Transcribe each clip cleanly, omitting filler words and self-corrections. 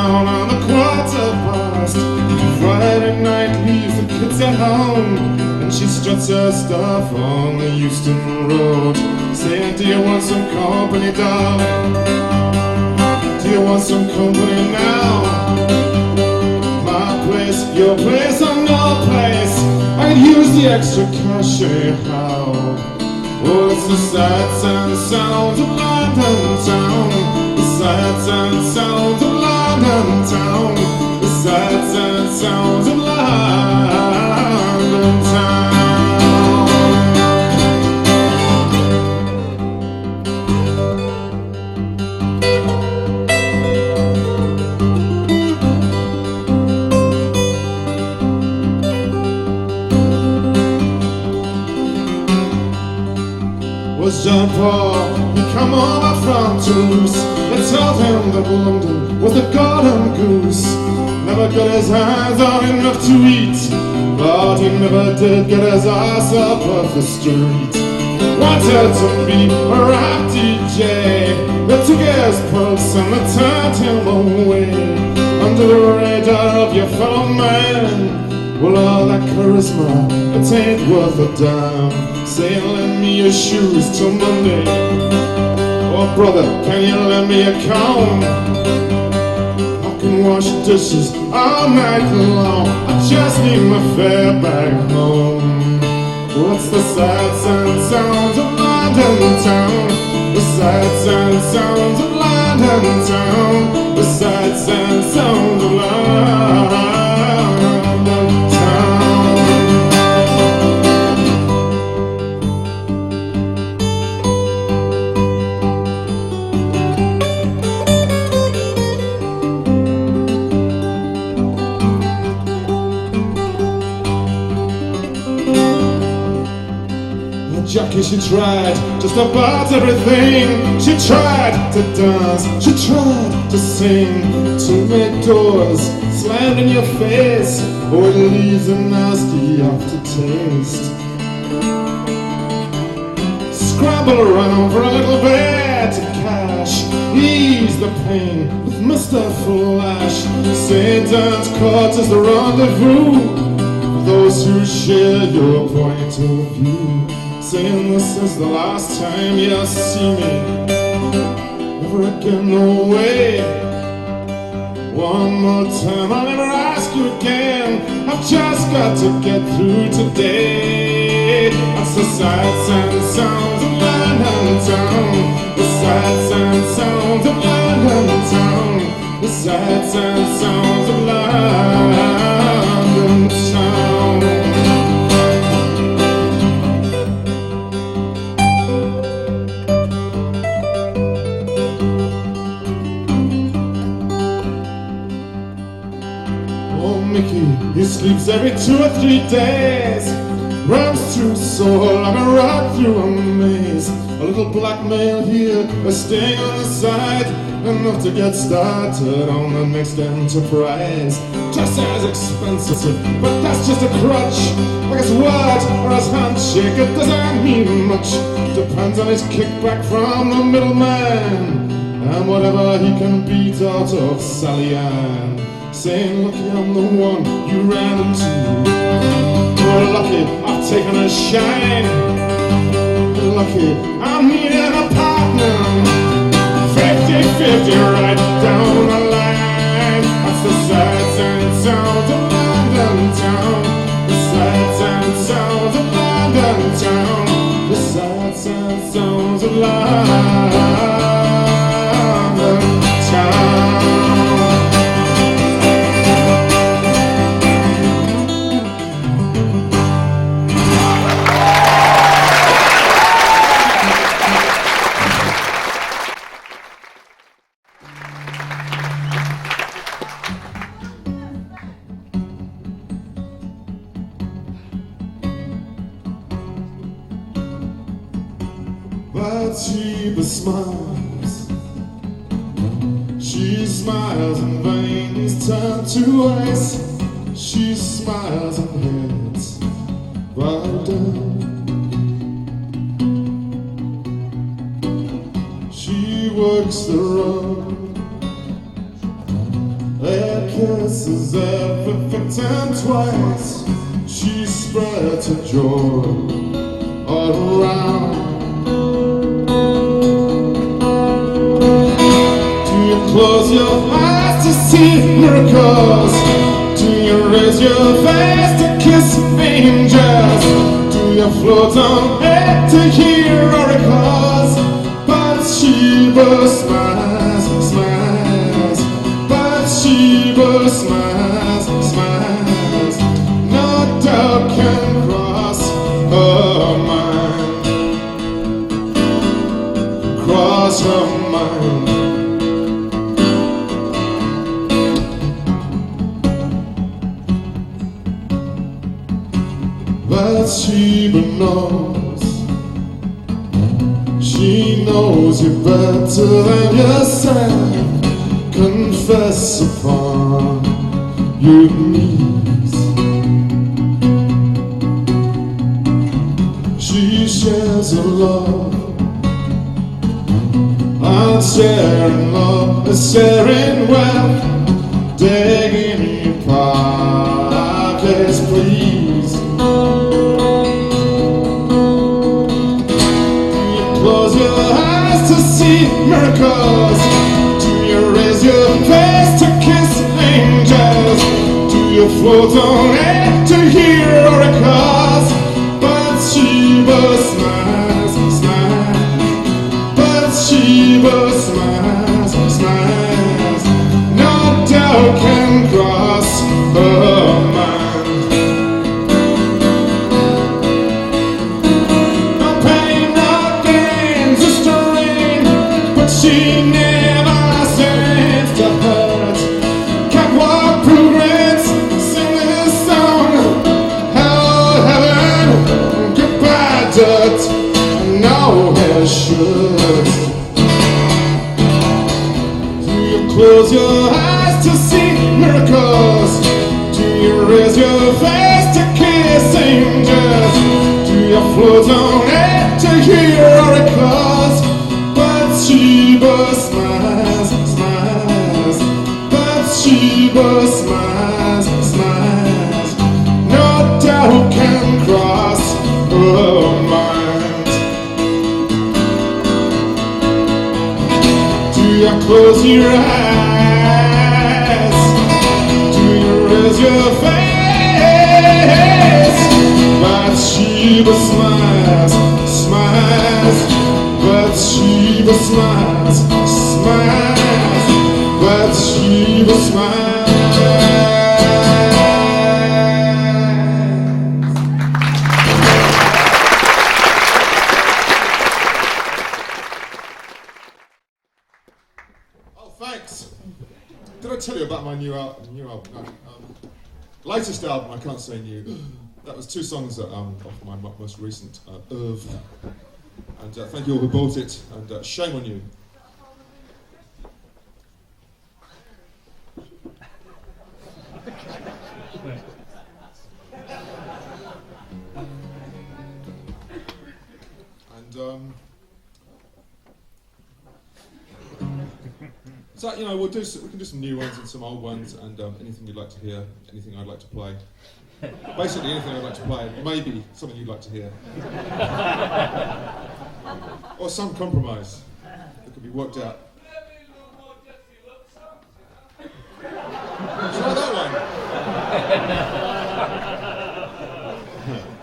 down on the 1:15. Friday night leaves the kids at home, and she struts her stuff on the Euston Road, saying, do you want some company, darling? Do you want some company now? My place, your place, or no place, I'd use the extra cash anyhow. Oh, it's the sights and sounds of London town. The sights and sounds of London town. The sights and sounds of London town. Was John Paul, he come over from Toulouse. They told him that London was the golden goose. Never got his hands on enough to eat, but he never did get his ass up off the street. Wanted to be a rap DJ, they took his pulse and they turned him away. Under the radar of your fellow man, well, all that charisma, it ain't worth a damn. Saying, lend me your shoes till Monday. Oh, brother, can you lend me a comb? I can wash dishes all night long. I just need my fare back home. What's the sights and sounds of London town? The sights and sounds of London town. The sights and sounds of London town. Jackie, she tried just about everything. She tried to dance, she tried to sing, to make doors slammed in your face. Oh, it leaves a nasty aftertaste. Scramble around for a little bit of cash, ease the pain with Mr. Flash. St. Anne's Court is the rendezvous for those who share your point of view. Saying this is the last time you'll see me, never again, no way. One more time, I'll never ask you again. I've just got to get through today. That's the sights and sounds of London town. The sights and sounds of London town. The sights and sounds of London town. He sleeps every 2 or 3 days, runs through Soho like a rat through a maze. A little blackmail here, a sting on the side, enough to get started on the next enterprise. Just as expensive, but that's just a crutch. Like his word or his handshake, it doesn't mean much. Depends on his kickback from the middleman, and whatever he can beat out of Sally Ann. Saying, lucky I'm the one you ran into. Oh, lucky I've taken a shine. Lucky I'm needing a partner. 50-50 right down the line. That's the sights and sounds of London town. The sights and sounds of London town. The sights and sounds of London town. But she smiles. She smiles and veins turn to ice. She smiles and heads bow down. She works the road kisses everything twice. She spreads her joy all around. Do you close your eyes to see miracles? Do you raise your face to kiss angels? Do you float on air to hear oracles? But Sheba smiles, smiles. But Sheba smiles, smiles. No doubt can cross her mind, cross her mind. But Sheba knows, she knows you better than yourself. Confess upon your knees. She shares her love, and sharing love is sharing wealth. Digging your pockets, please. Close your eyes to see miracles. Do you raise your face to kiss angels? Do you float on air to hear oracles? But Sheba smiles, smiles. But Sheba smiles, smiles. No doubt can cross her mind. She never seems to hurt. Catwalk pilgrims sing this song. Hello heaven, goodbye dirt. No hair should. Do you close your eyes to see miracles? Do you raise your face to kiss angels? Do you float on air to hear oracles? Sheba smiles, smiles. But Sheba smiles, smiles. No doubt can cross her mind. Do you close your eyes? Do you raise your face? But Sheba smiles, smiles. But Sheba smiles, smiles. But Sheba smiles. Oh, thanks. Did I tell you about my new album? No, latest album. I can't say new. That was two songs that, off my most recent oeuvre. And thank you all who bought it, and shame on you. And so you know, we can do some new ones and some old ones, and anything you'd like to hear, anything I'd like to play. Basically anything I'd like to play, maybe something you'd like to hear. Or some compromise that could be worked out. Try that one.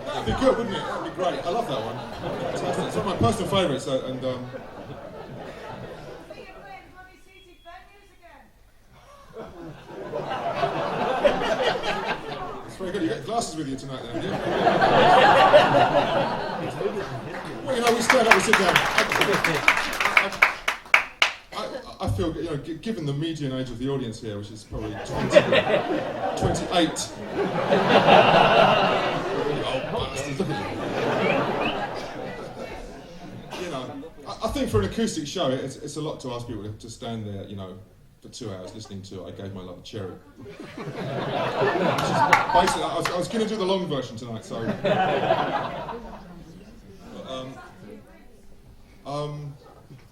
That'd be good, wouldn't it? That'd be great. I love that one. Fantastic. It's one of my personal favourites, and it's very good. You got glasses with you tonight, then, haven't you? Well, you know, we stand up, we sit down. I feel, you know, given the median age of the audience here, which is probably 28. You know, I think for an acoustic show, it's a lot to ask people to stand there, you know, for 2 hours listening to I Gave My Love a Cherry. Basically, I was going to do the long version tonight, so...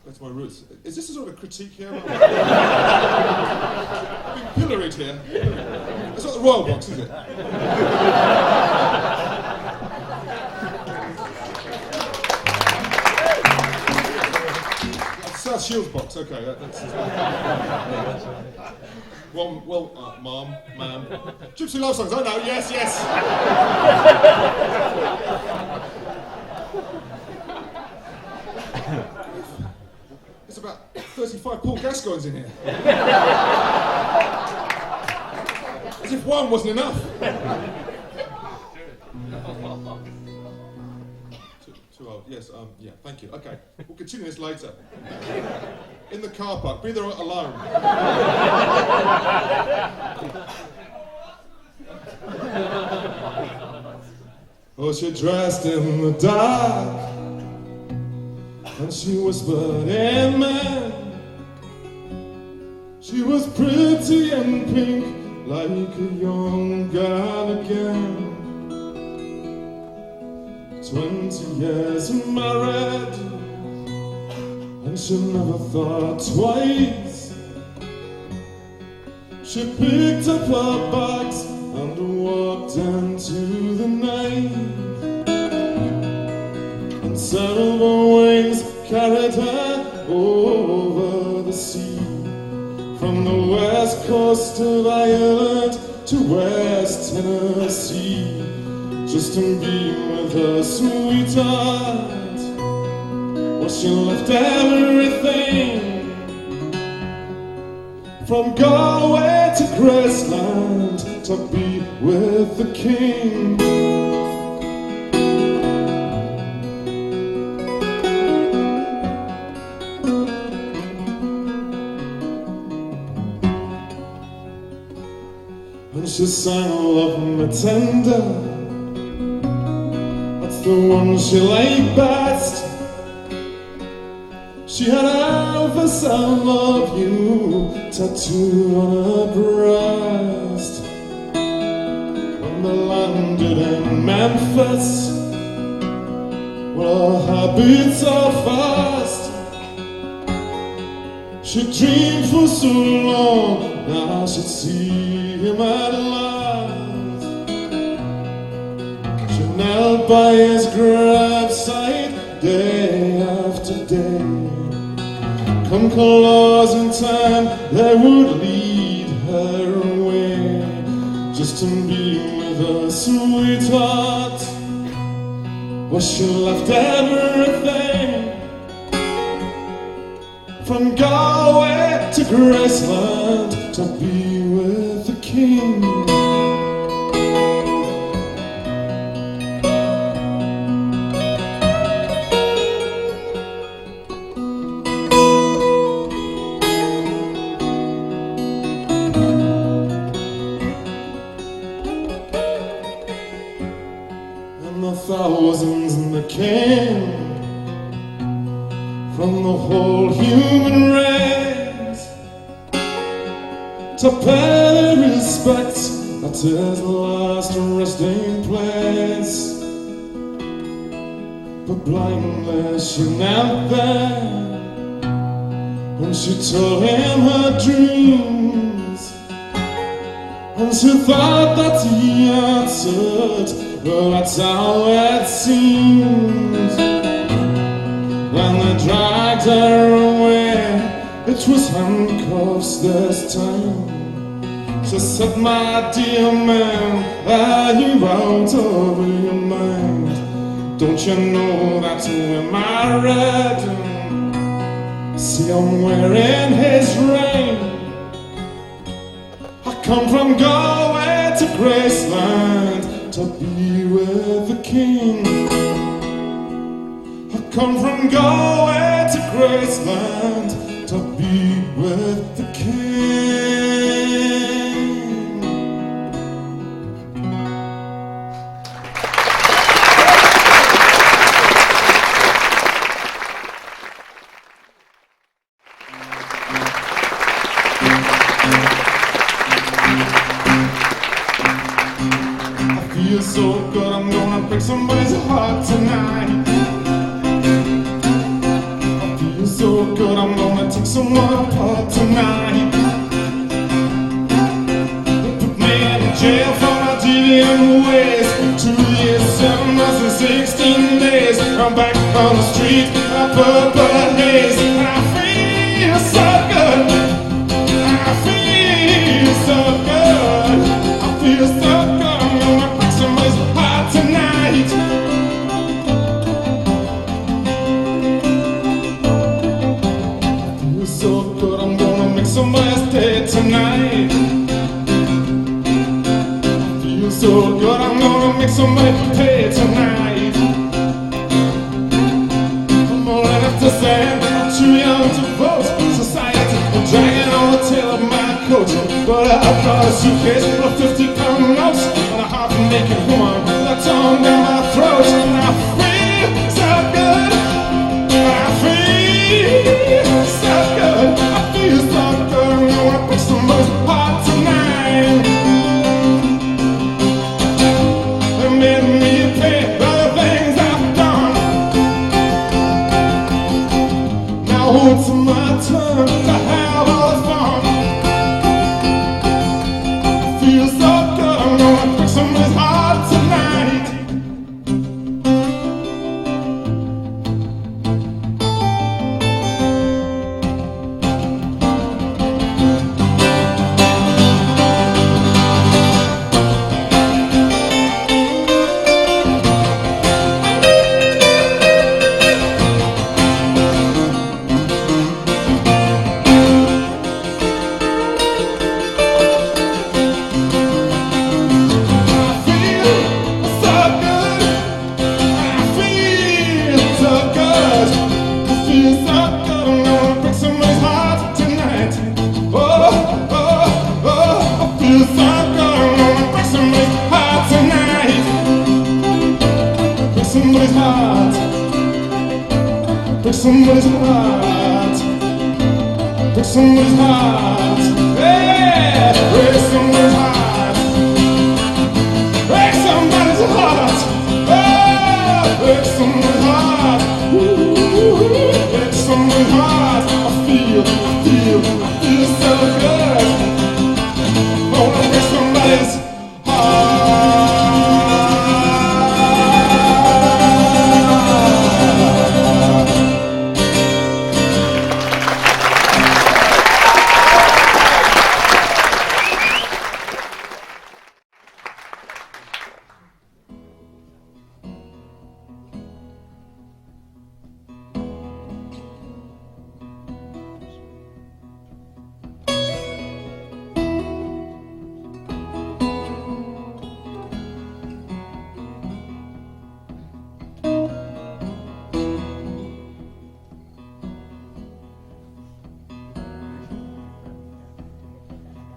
That's my roots. Is this a sort of a critique here? I'm being pilloried here. It's not the Royal Box, is it? South Shields Box, okay. That's Mom, ma'am. Gypsy love songs, I know, yes. There's about 35 Paul Gascoignes in here. As if one wasn't enough. Too old, yes, yeah, thank you. Okay, we'll continue this later. In the car park, be there alone. Oh, she dressed in the dark, and she whispered, amen. She was pretty and pink, like a young girl again. 20 years married, and she never thought twice. She picked up her bags and walked into the night, and silver wings carried her over the sea, from the west coast of Ireland to West Tennessee, just to be with her sweetheart. Well, she left everything, from Galway to Graceland, to be with the king. And she sang Love Me Tender, that's the one she liked best. She had Elvis, I love you tattooed on her breast. When they landed in Memphis, well, her heart beat so fast. She dreamed for so long, now she'd see him at last. She knelt by his graveside day after day. Come closing time, they would lead her away, just to be with her sweetheart. Well, she left everything, from Galway to Graceland, to be with the king. Thousands that came from the whole human race to pay their respects at his last resting place. But blindly she knelt there, and she told him her dreams, and she thought that he answered, well, that's how it seems. When they dragged her away, it was handcuffs this time. She said, my dear man, are you out of your mind? Don't you know that we're married? See, I'm wearing his ring. I come from Galway to Graceland, to be with the king. I come from Galway to Graceland, to be with the king. Feel so good, I'm gonna break somebody's heart tonight. I feel so so good, I'm gonna take someone apart tonight. Put me in jail for my deviant ways. 2 years, 7 months and 16 days. I'm back on the street, a purple haze. And I feel so good. I feel so good. I feel so good. I'm gonna break somebody's heart tonight. So good, I'm gonna make somebody's day tonight. Feel so good, I'm gonna make somebody pay tonight. I'm all left to say I'm too young to vote. Society, I'm dragging on the tail of my coat. But I've got a suitcase full of 50-pound notes and a half-naked woman with a tongue down my throat. And I feel so good. I feel so good. I feel so good. I'm gonna break somebody's heart tonight. They made me pay for the things I've done. Now it's my turn to have all the fun. I feel so good. I'm gonna break somebody's heart tonight. Somebody's heart, break somebody's heart, break somebody's heart, yeah, break somebody's heart, break somebody's heart, oh, break somebody's heart, ooh, break somebody's heart. I feel so good. Gonna break somebody's heart.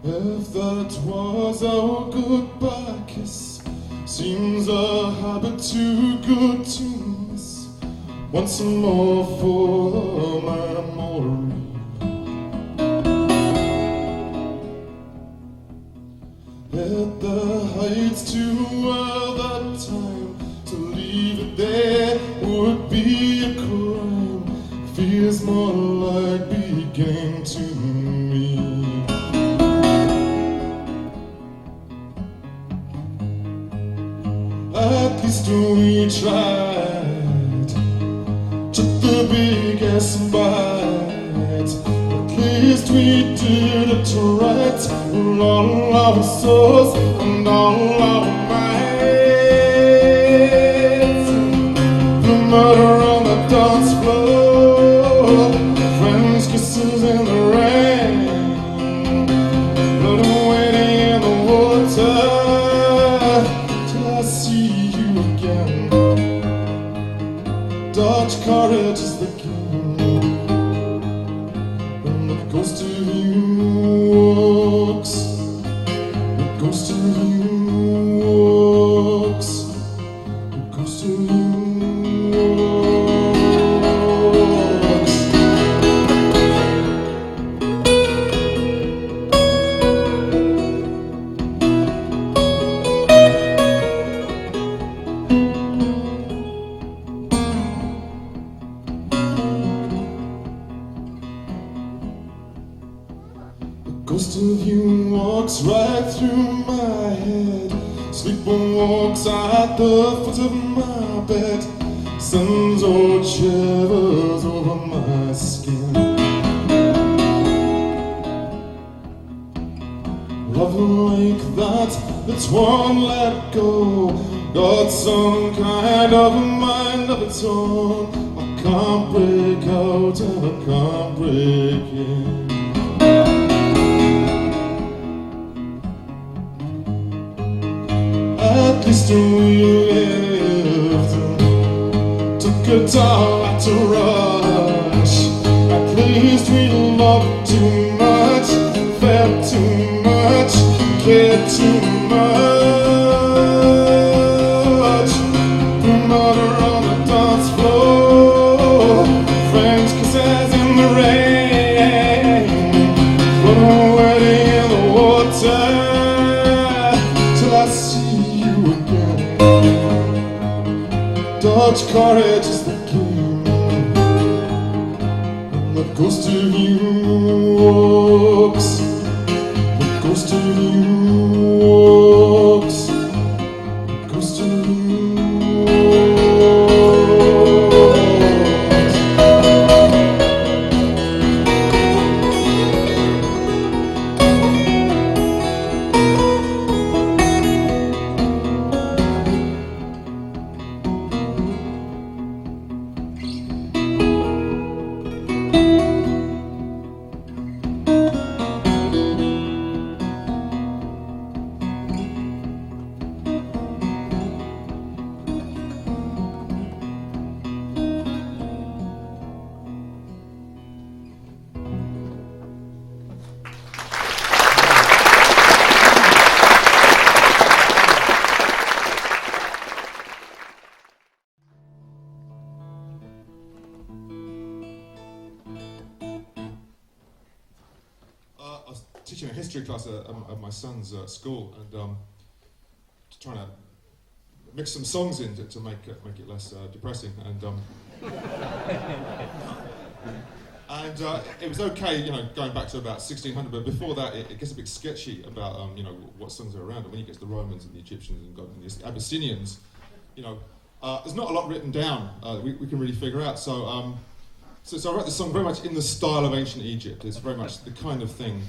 If that was our goodbye kiss, seems a habit too good to miss. Once more for the memory. At the heights too well that time, to leave it there would be a crime. Feels more like beginning to me. At least we tried, took the biggest bite. At least we did it right, with all our souls and all our might. The murder on the dance floor, friends' kisses in the rain, blood waiting in the water. Dodge courage is the king, and the ghost of you walks, the ghost of you walks, the ghost of you walks. through my head. Sleeping walks at the foot of my bed. Sun's old shivers over my skin. Love like that won't let go. Got some kind of a mind of its own. I can't break out and I can't break in. At least we lived, took a dollar to rush. At least we loved too much, felt too much, cared too much. Murder on the dance floor, French kisses in the rain, but a wedding in the water till I see you again. Dodge courage is the game, and the ghost of you walks. The ghost of you walks. The ghost of you walks. I was teaching a history class at my son's school, and trying to mix some songs in to make it less depressing, and it was okay, you know, going back to about 1600, but before that it gets a bit sketchy about you know, what songs are around, and when you get to the Romans and the Egyptians and the Abyssinians, you know, there's not a lot written down we can really figure out. So I wrote this song very much in the style of ancient Egypt. It's very much the kind of thing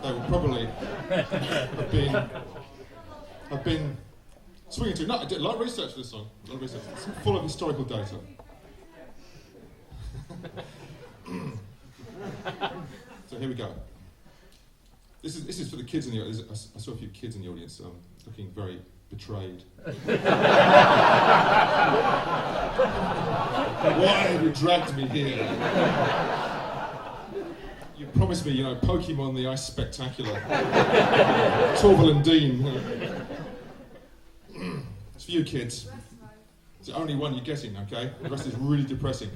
they would probably have been swinging to. No, I did a lot of research for this song. A lot of research. It's full of historical data. So here we go. This is for the kids in the audience. I saw a few kids in the audience looking very betrayed. Why have you dragged me here? You promised me, you know, Pokemon the Ice Spectacular. Torval and Dean. It's for you kids. It's the only one you're getting, okay? The rest is really depressing.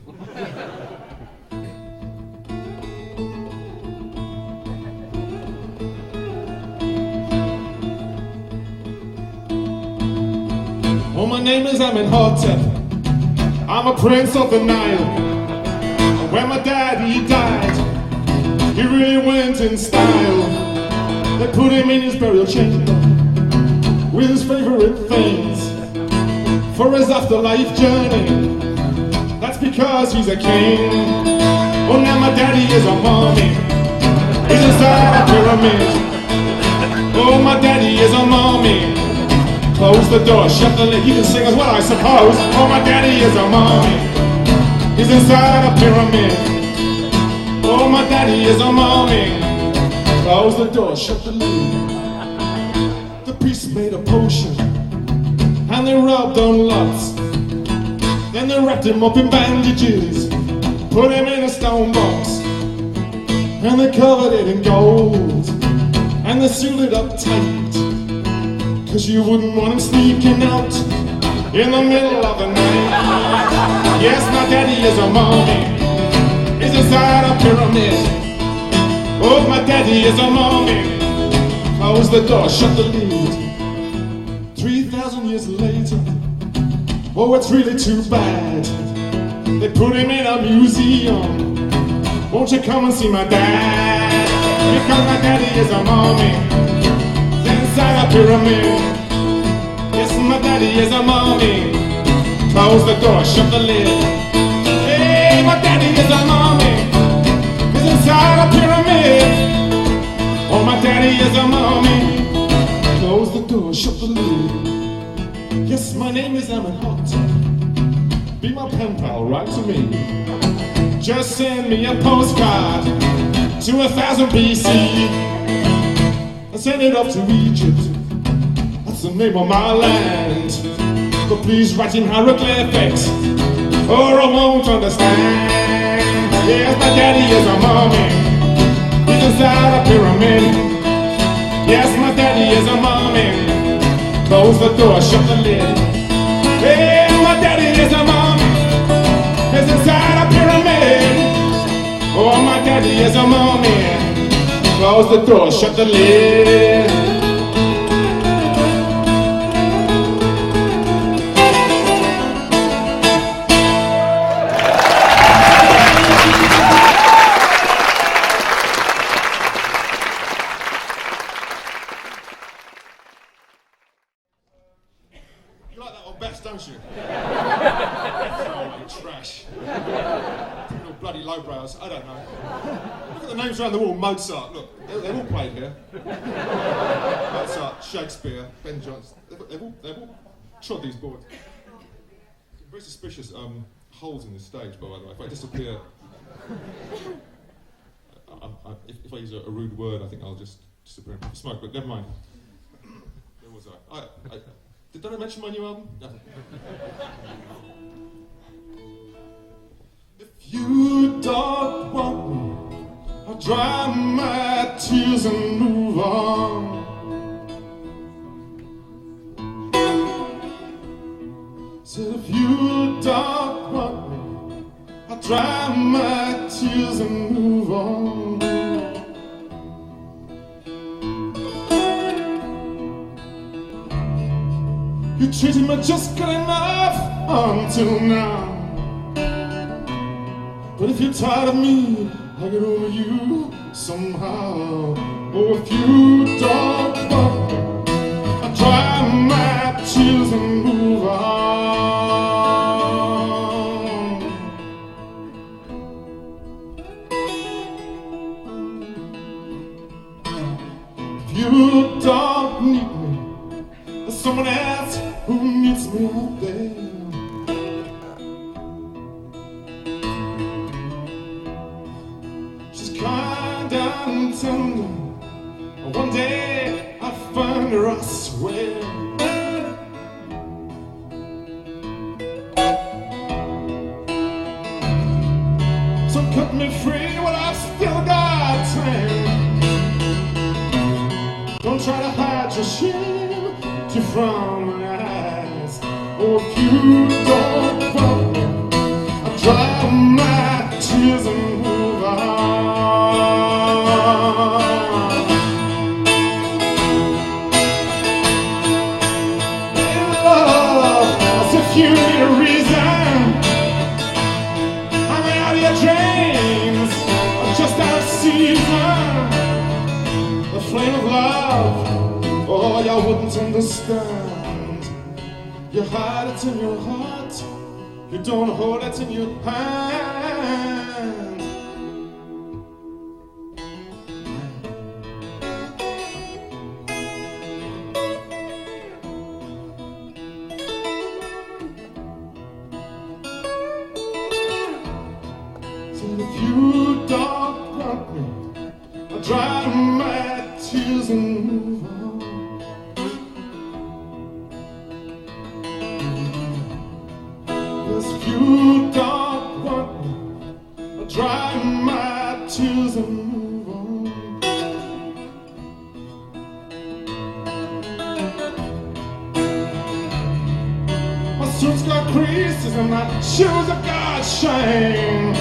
Oh, my name is Amenhotep. I'm a prince of the Nile. And when my daddy died, he really went in style. They put him in his burial chamber with his favorite things for his afterlife journey. That's because he's a king. Oh, now my daddy is a mummy. He's inside a pyramid. Oh, my daddy is a mummy. Close the door, shut the lid. You can sing as well, I suppose. Oh, my daddy is a mummy. He's inside a pyramid. Oh, my daddy is a mummy. Close the door, shut the lid. The priest made a potion, and they rubbed on lots. Then they wrapped him up in bandages, put him in a stone box, and they covered it in gold, and they sealed it up tight. 'Cause you wouldn't want him sneaking out in the middle of the night. Yes, my daddy is a mummy. He's inside a pyramid. Oh, my daddy is a mummy. Close the door, shut the lid. 3,000 years later, oh, it's really too bad. They put him in a museum. Won't you come and see my dad? Because my daddy is a mummy. pyramid. Yes, my daddy is a mommy. Close the door, shut the lid. Hey, my daddy is a mommy. He's inside a pyramid. Oh, my daddy is a mommy. Close the door, shut the lid. Yes, my name is Emmett Hot. Be my pen pal, write to me. Just send me a postcard to 1000 BC and send it up to Egypt. That's the name of my land. But please write in hieroglyphics or I won't understand. Yes, my daddy is a mommy. He's inside a pyramid. Yes, my daddy is a mommy. Close the door, shut the lid. Hey, my daddy is a mommy. He's inside a pyramid. Oh, my daddy is a mommy. Close the door, shut the lid. You like that one best, don't you? Oh, trash. Little bloody lowbrows, I don't know. Look at the names around the wall. Mozart, look, they've all played here. Mozart, Shakespeare, Ben Jonson, they've all trod these boards. Very suspicious holes in this stage, by the way. If I disappear, if I use a rude word, I think I'll just disappear and puff a smoke, but never mind. Where was I? Did I mention my new album? No. If you don't want me, I'll dry my tears and move on. Said if you don't want me, I'll dry my tears and move on. You treated me just good enough until now. But if you're tired of me, I get over you somehow. Oh, if you don't want me, I'll dry my tears and move on. If you don't need me, there's someone else who needs me out there. She's kind and tender. One day I'll find her, I swear. So cut me free while I've still got time. Don't try to hide your shame from my eyes. Oh, if you don't want me, I'll dry my tears and move on. In love, as if you need a reason. I'm out of your dreams, I'm just out of season. The flame of love, oh, y'all wouldn't understand. You hide it in your heart, you don't hold it in your hand. So if you don't want me, I'll dry my tears and move on. If you don't want me, I'll dry my tears and move on. My suit's got creases and my shoes have got shine.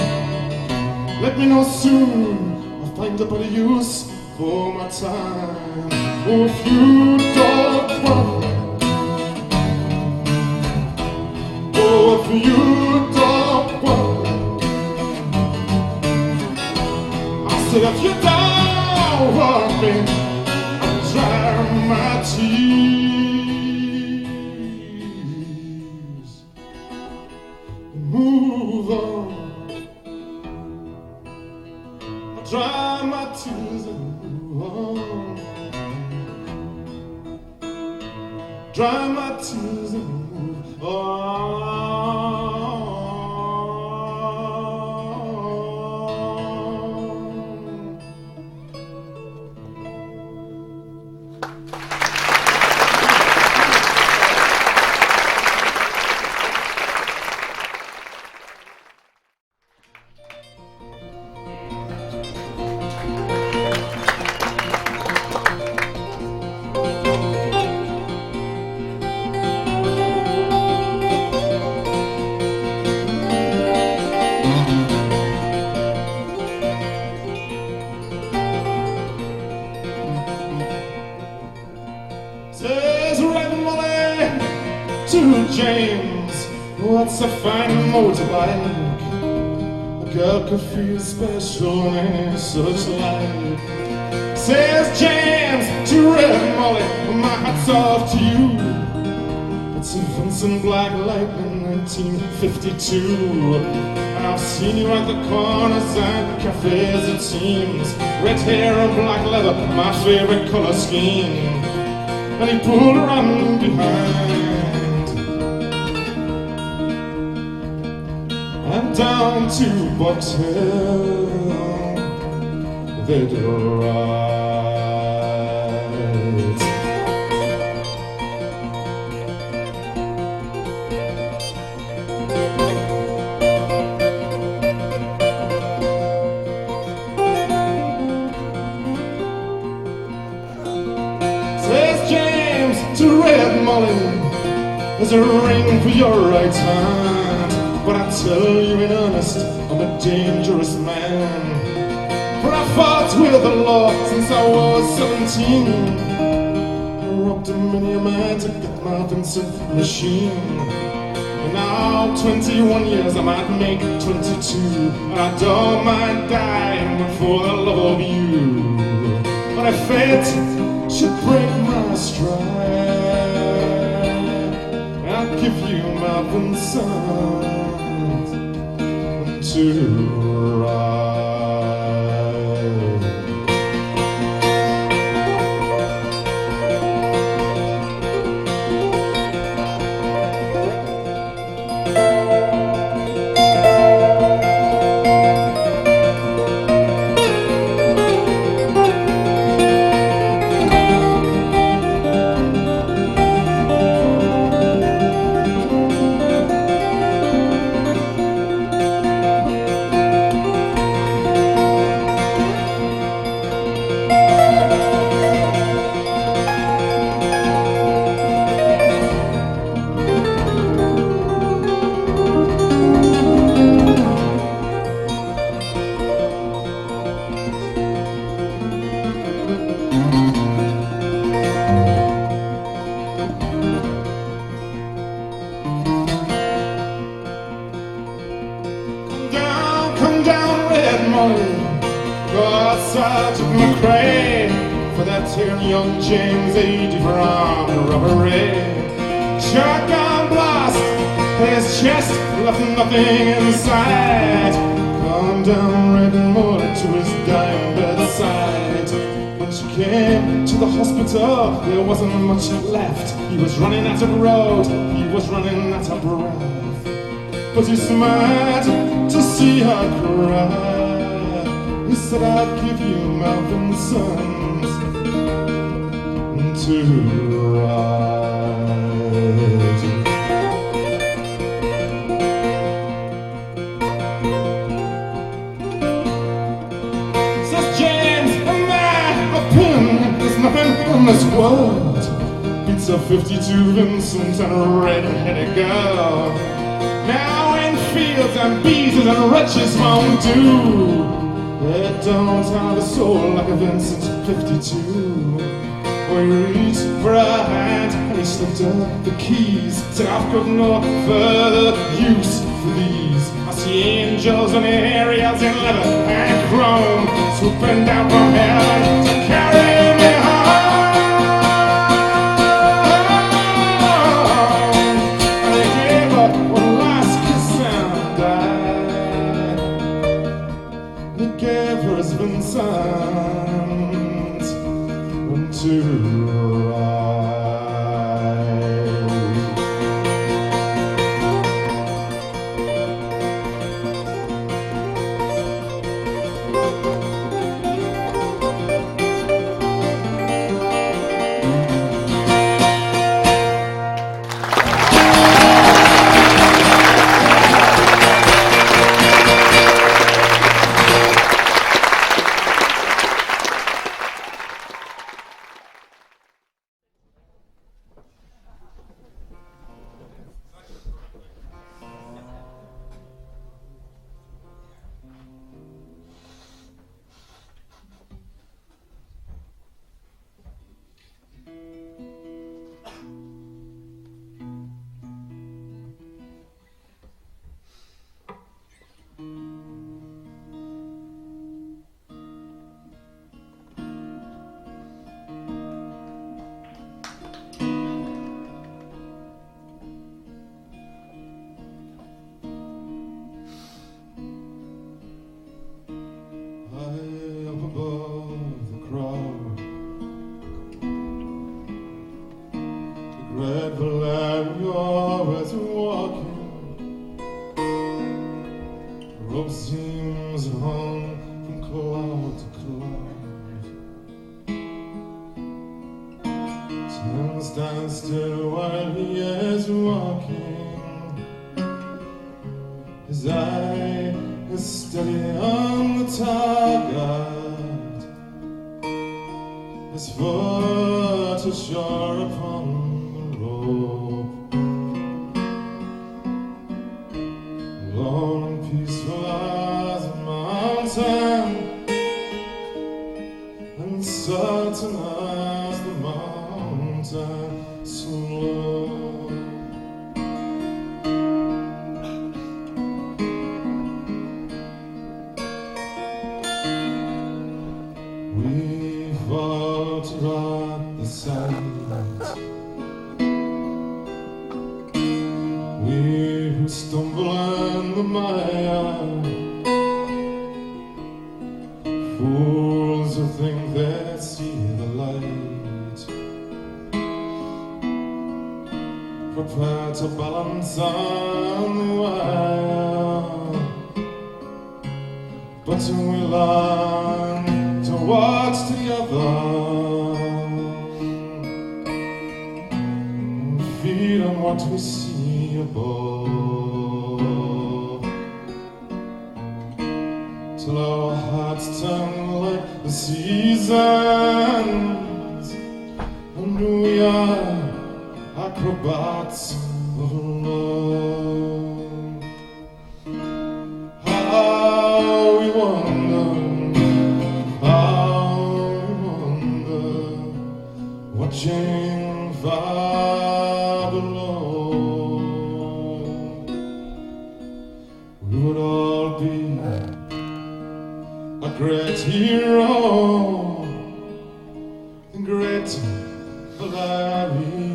Let me know soon, I'll find a better use for my time. Oh, if you don't want me, if you don't want me, I said if you don't want me, I'll dry my tears. Move on. I dry my tears and move on. Dry my tears and move on. Says Red Molly to James, what's a fine motorbike? A girl could feel special in such light. Says James to Red Molly, my hat's off to you. It's a Vincent Black Lightning 1952. And I've seen you at the corners and cafes it seems. Red hair and black leather, my favorite color scheme. And he pulled her on behind and down to Box Hill they did ride. Says James to Red Molly, there's a ring for your right hand, but I tell you in earnest, I'm a dangerous man. For I fought with the law since I was 17. I robbed many a man to get my Vincent machine. And now 21 years I might make 22, and I don't mind dying for the love of you. But if fate should break my stride, I'll give you my Vincent to ride. God, Sergeant McRae, for that tearing young James 80 from the robbery. Shotgun blast, his chest left nothing inside. Calm down, Red Molly to his dying bedside. When she came to the hospital, there wasn't much left. He was running out of road, he was running out of breath. But he smiled to see her cry. He said, I'd give you my Vincent to ride. Says James, in my opinion, there's nothing in this world beats a 52 Vincent and a red-headed girl. Now in fields and beasts and wretches won't do. They don't have a soul like a Vincent 52. Or he reached for a hand and he slipped her the keys. Said I've got no further use for these. I see angels and aerials in leather and chrome swooping down from heaven to carry me home. to ride. Seems hung from cloud to cloud. Time stands still while he is walking. His eye is steady on the target. His foot is sure upon the rope. Lone and peaceful as a mountain, and certain as the mountain slow. We falter at the sight. We who stumble in the mire, fools who think they see the light, prepare to balance on the wire. But we learn to watch together and feed on what we see above, till our hearts turn like the seasons, and we are acrobats of love. How we wonder, watching far below. We would all be a great hero, a great Valerio.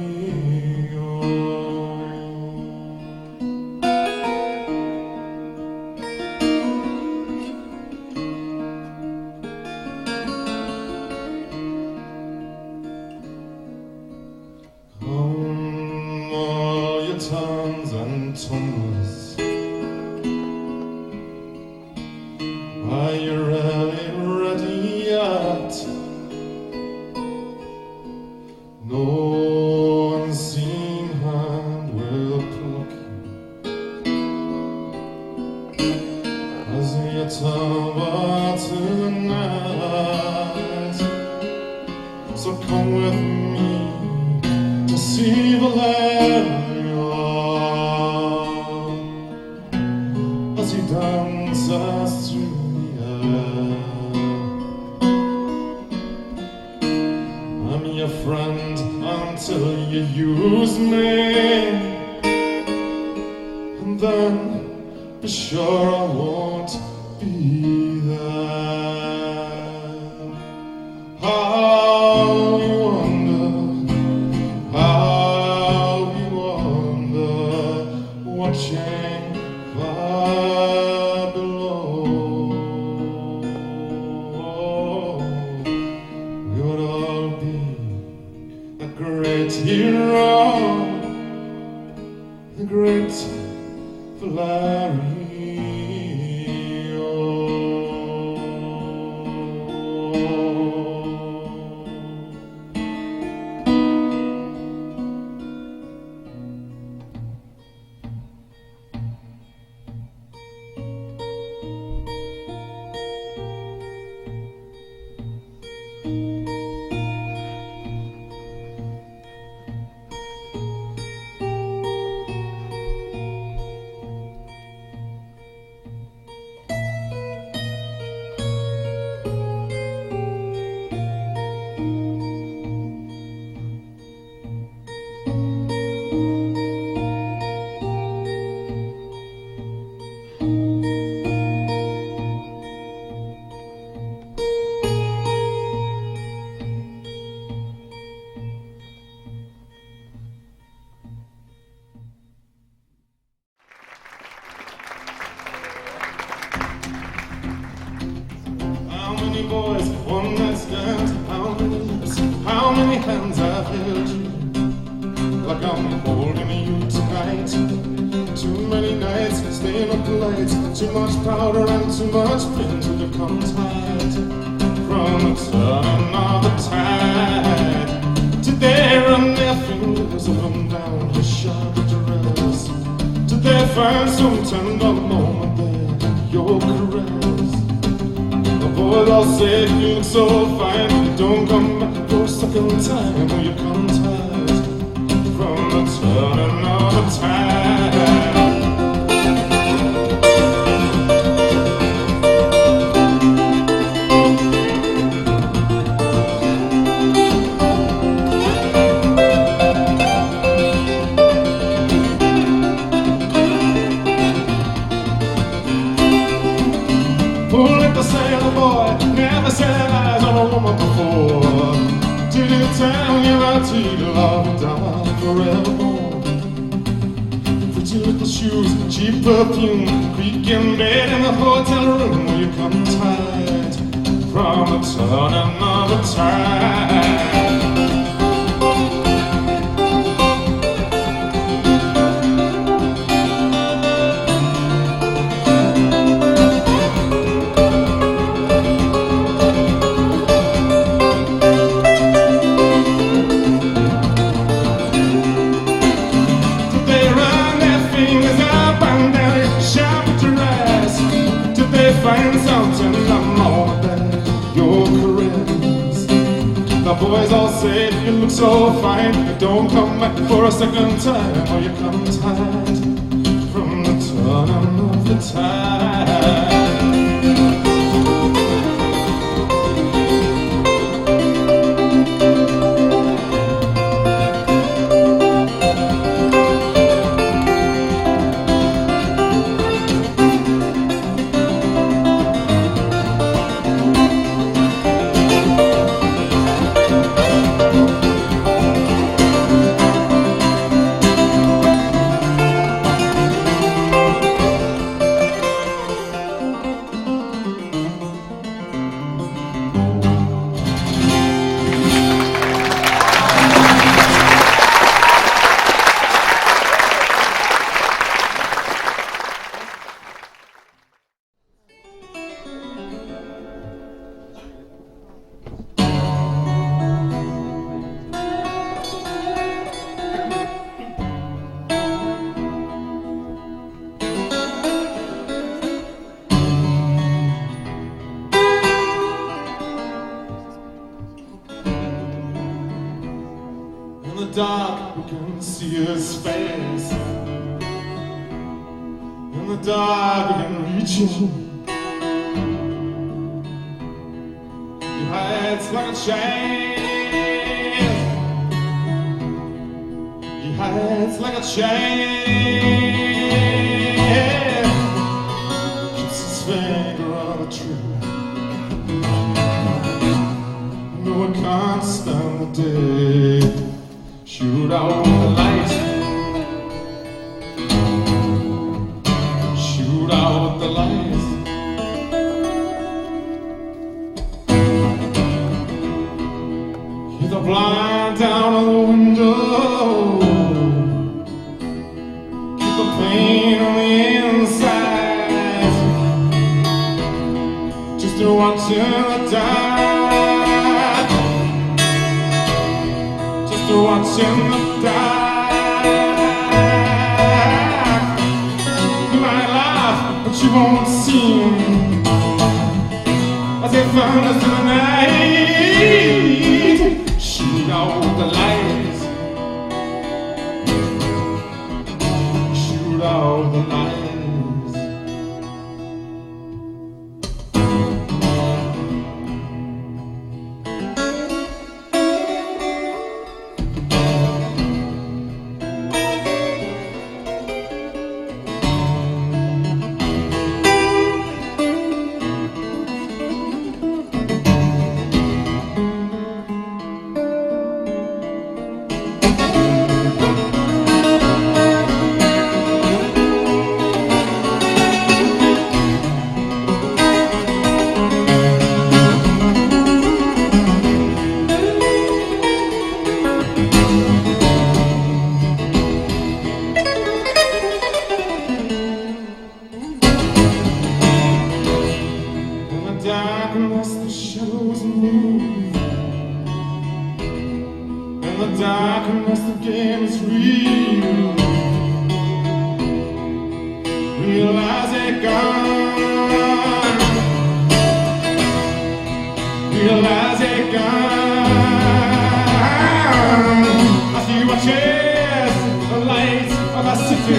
Come all your turns and tumbles, are you really ready yet? No unseen hand will pluck you as you tumble tonight. So come with me to see Valerio as he dances through your friend until you use me, and then be sure I won't be there. How you wonder, watching far below. We would all be great hero, the great Valerio. How many boys, one night stands, how many lips, how many hands I've held you, like I'm holding you tonight. Too many nights, staying up late, too much powder and too much pain till you come tired from the turning of the tide. Today run their fingers up and down your sharp dress, till they find some tender moment there, your caress. Boys all say you look so fine, you don't come back for a second time. Will you come tired from the turning of the tide? Sailor boy never set eyes on a woman before. Did he tell you that he'd love and die forevermore? Pretty little shoes, cheap perfume, creaking bed in the hotel room. Will you come tired from the turning of the tide? Find something I'm more than your caress. The boys all say you look so fine, you don't come back for a second time. Or you come tired from the turning of the tide. In the dark we can see his face. In the dark we can reach him. He hides like a chain. He hides like a chain. Keeps his finger on the trigger. No, I can't stand the day. Shoot out the light. Shoot out the light. He's a blind shine down on the window, keep the pain on the inside, just to watch it die, just to watch it die. You might laugh, but you won't see him as they found us in the night. Shoot out the lights, shoot out the lights. Darkness, the shadows move. In the darkness, the game is real. Realize it gone. Realize it gone. I see what chase the lights of our city.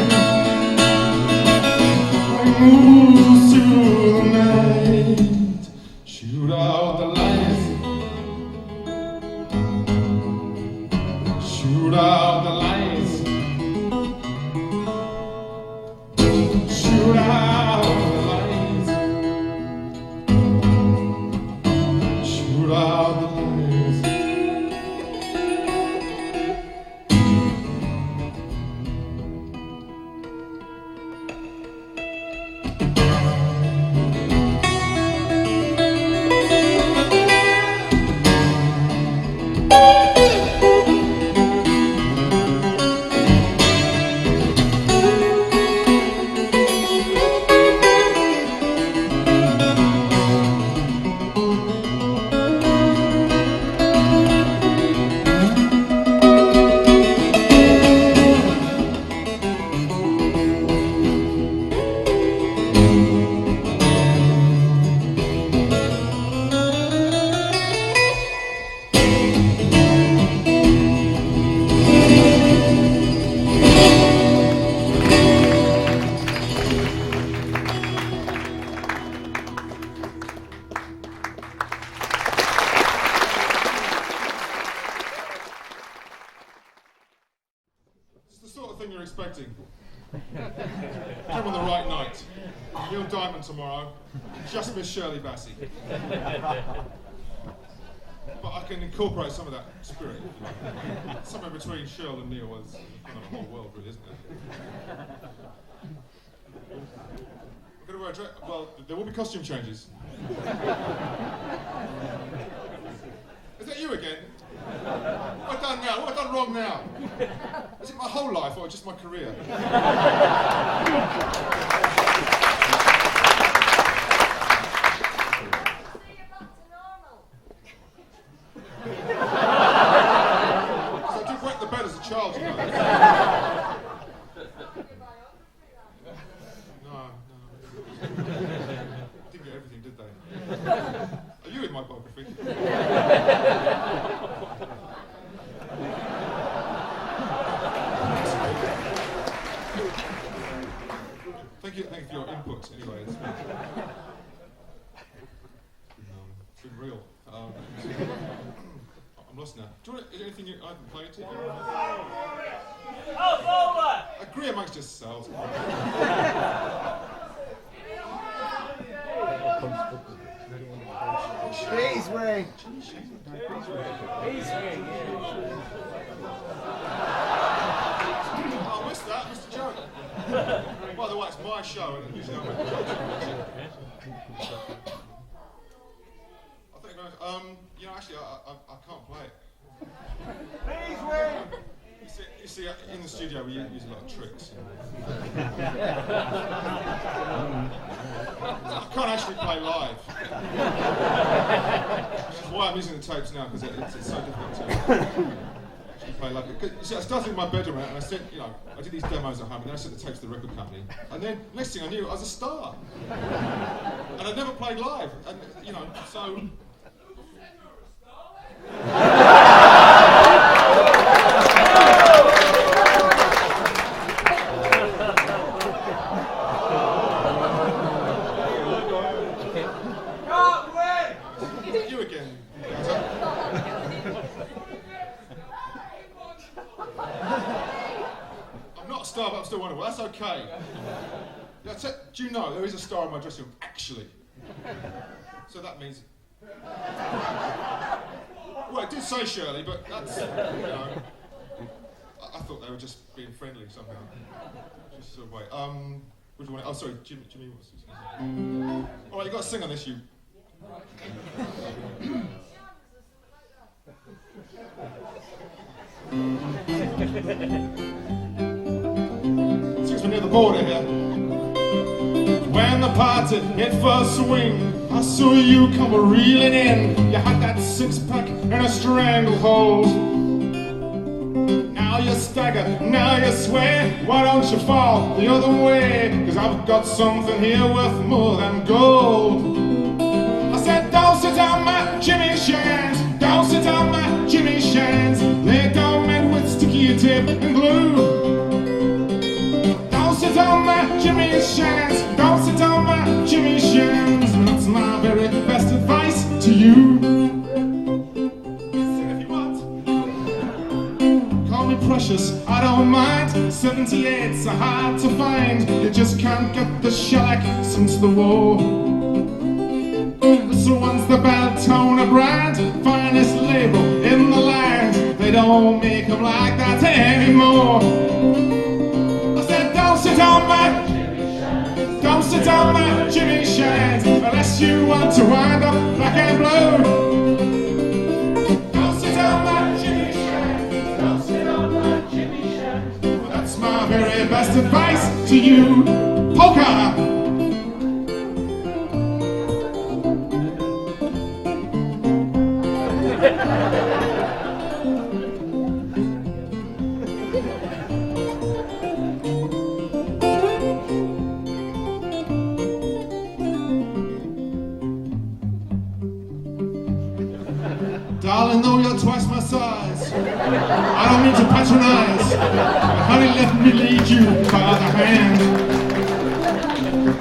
I move through the night. Shoot out the lights, shoot out the lights, shoot out the lights, shoot out the lights. Thing you're expecting. Came on the right night. Neil Diamond tomorrow. Just miss Shirley Bassey. But I can incorporate some of that spirit. Somewhere between Shirley and Neil is kind of a whole world, really, isn't it? We're going to wear a dress. Well, there will be costume changes. Is that you again? What have I done now? What have I done wrong now? Is it my whole life or just my career? I did wet the bed as a child, you know. No. Didn't get everything, did they? Are you in my biography? Thank you for your input, anyway. It's been real. I'm lost now. Do you want anything I haven't played? Agree amongst yourselves. Cheese ring. I missed that, Mr. Joe. By the way, it's my show, and usually I'm I think, actually, I can't play it. in the studio we use a lot of tricks. I can't actually play live. Which is why I'm using the tapes now, because it's so difficult to actually play live. You see, I started in my bedroom and I said, I did these demos at home and then I sent the tapes to the record company. And then next thing I knew, I was a star. And I'd never played live. And, so... Well, that's okay. Do you know there is a star in my dressing room, actually? So that means... Well, it did say Shirley, but that's, I thought they were just being friendly somehow. Just sort of wait. What do you want? Oh, sorry, Jimmy, what's this? All right, you got to sing on this, you. Since we're near the border here. When the party hit for a swing, I saw you come reeling in. You had that six-pack and a stranglehold. Now you stagger, now you sway. Why don't you fall the other way? 'Cause I've got something here worth more than gold. I said, don't sit on my Jimmy Shans. Don't sit on my Jimmy Shans. They're down made with sticky tape and glue. Don't sit on my Jimmy Shans. Don't sit on my Jimmy Shans. That's my very best advice to you. Sing if you want. Call me precious, I don't mind. 78's are hard to find. You just can't get the shellac since the war. This one's the Beltona brand, finest label in the land. They don't make them like that anymore. I said, don't sit on my Don't sit on my Jimmy Shans unless you want to wind up black and blue. Don't sit on my Jimmy Shans. Don't sit on my Jimmy Shans. Well, that's my very best advice to you. Polka! Darling, though you're twice my size, I don't mean to patronize, but honey, let me lead you by the hand.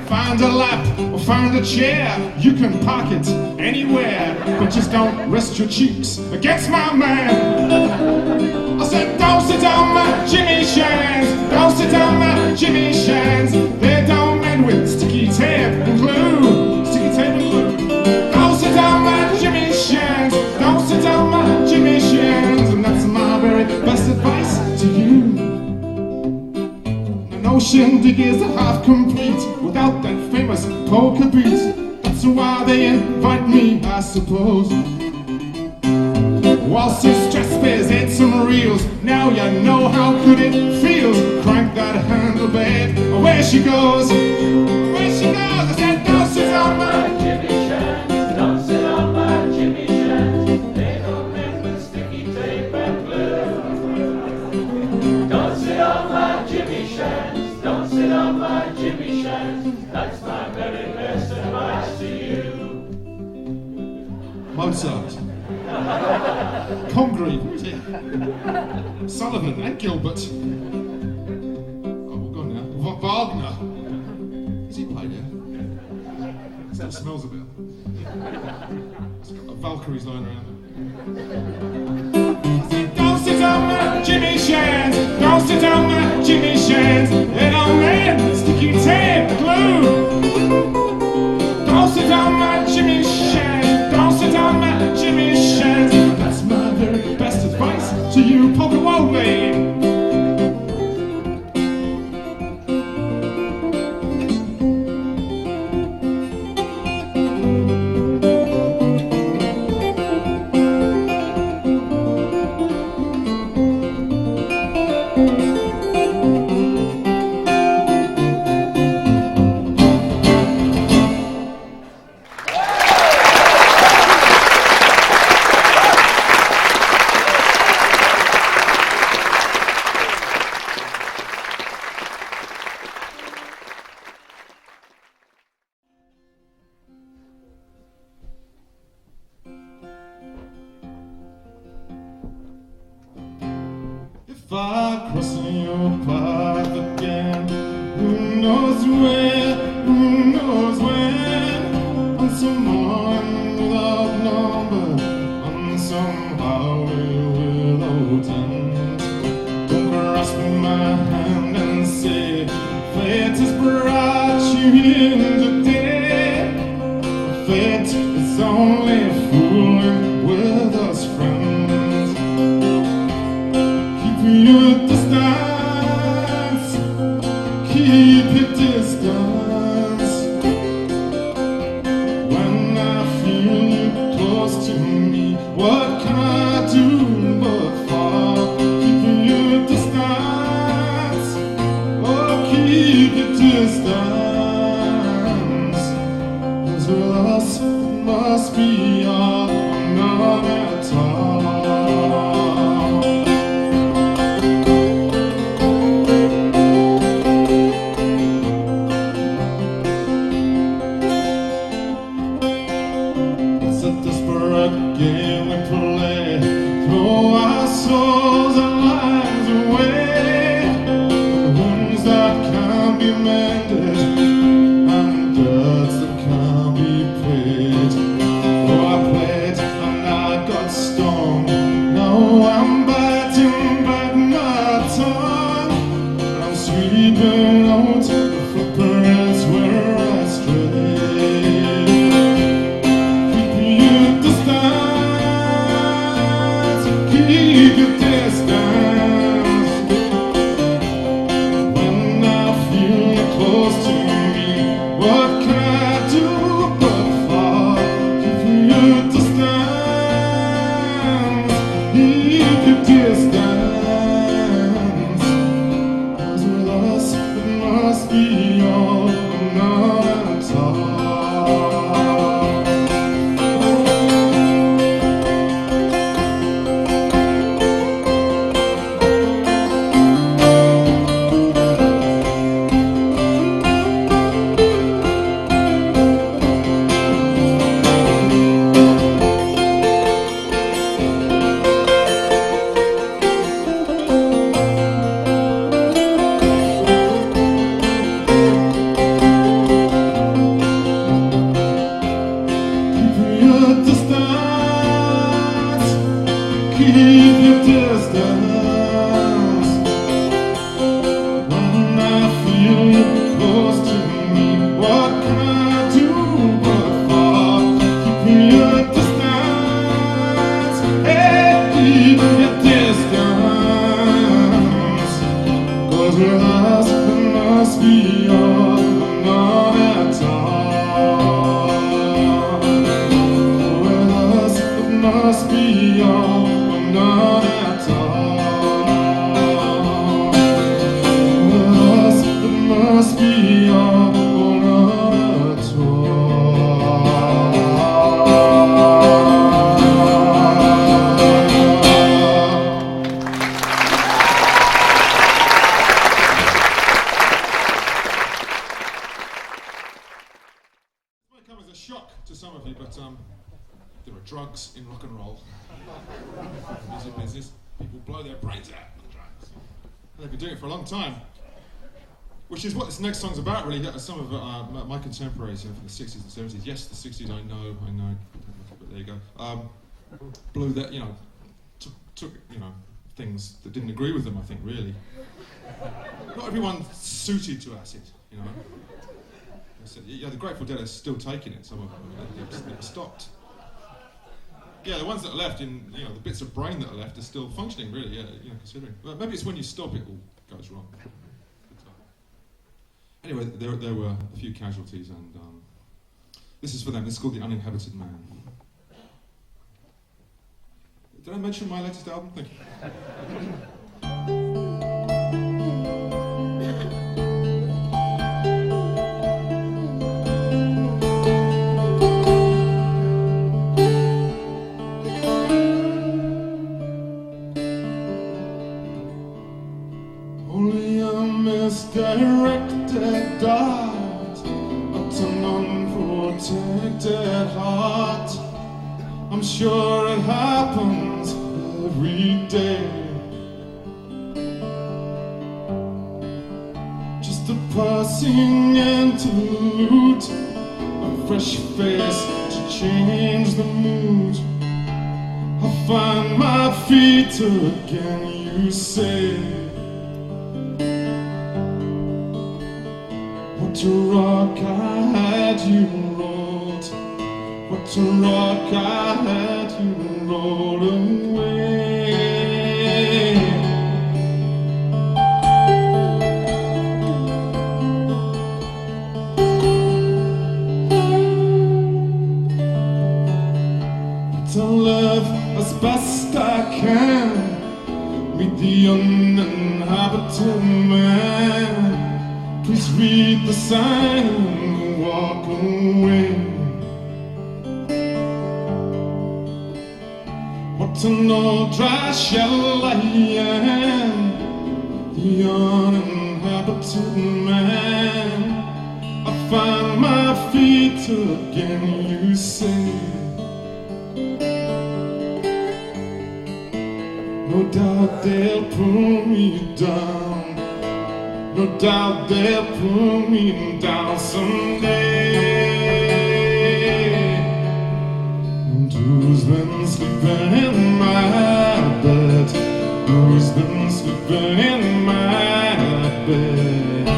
Find a lap or find a chair, you can park it anywhere, but just don't rest your cheeks against my man. I said, don't sit on my Jimmy Shans, don't sit on my Jimmy Shans. They're down men with sticky tape and glue, sticky tape and glue. Don't sit on my Jimmy Shans. Don't sit on my Jimmy Shans, and that's my very best advice to you. No shindig is half complete without that famous polka beat. That's why they invite me, I suppose. Waltzes, dress pairs, hit some reels. Now you know how good it feels. Crank that handle, babe, away she goes. Away she goes. I said, don't sit on my Jimmy Shans. Don't sit on my Jimmy Shans. They don't make with sticky tape and glue. Don't sit on my Jimmy Shans. Don't sit on my Jimmy Shans. That's my very best advice to you. Mozart. Congreve, Sullivan and Gilbert. Oh, we're gone now. Wagner. Has he played here? Still smells a bit. It's got Valkyries lying around. Don't sit on my Jimmy Shans. Don't sit on my Jimmy Shans. They don't man, sticky tape, glue. Don't sit on my Jimmy Shans. Don't sit on my Jimmy Shans. That's my very best advice to you, polka wobbly. far crossing your path again. Who knows where, who knows when, on some morning without number, on some highway without end. Don't grasp my hand and say, fate has brought you here today. Fate is only fooling with us friends. Keep your distance, keep your distance. When I feel you close to me, what can I do but fall? Keep your distance, oh keep your distance. Cause with us it must be all or none at all. Game we play, throw our souls and lives away. Wounds that can't be mended and debts that can't be paid. Oh, I played and I got stung. Now I'm biting back my tongue. I'm sweeping out the footprints where I stray. Keep your distance. When I feel you close to me, what can I do but fall? Keep your distance. Keep your distance. Cause with us it must be all or none at all. Keep your distance. When I feel you close to me, what can I do but fall? Keep your distance. Hey, keep your distance. Cause with us it must be all or none at all. With us it must be all. None at all. With us it must be all or none at all. It might come as a shock to some of you, but there are drugs in rock and roll. Music business, people blow their brains out on drugs. And they've been doing it for a long time. Which is what this next song's about, really. Some of my contemporaries from the 60s and 70s. Yes, the 60s, I know, but there you go. Blew that, took things that didn't agree with them, I think, really. Not everyone suited to acid, the Grateful Dead are still taking it, some of them. They've never stopped. Yeah, the ones that are left, the bits of brain that are left are still functioning, really, considering. But maybe it's when you stop it all goes wrong. Anyway, there were a few casualties, and this is for them. This is called The Uninhabited Man. Did I mention my latest album? Thank you. Misdirected dart, but an unprotected heart. I'm sure it happens every day. passing interlude, a fresh face to change the mood. I find my feet again, you say. What a rock I had you rolled, what a rock I had you rolled away. To live as best I can, meet the uninhabited man. Please read the sign and walk away. What an old dry shell I am, the uninhabited man. I find my feet again, you say. No doubt they'll pull me down, no doubt they'll pull me down someday. And who's been sleeping in my bed? Who's been sleeping in my bed?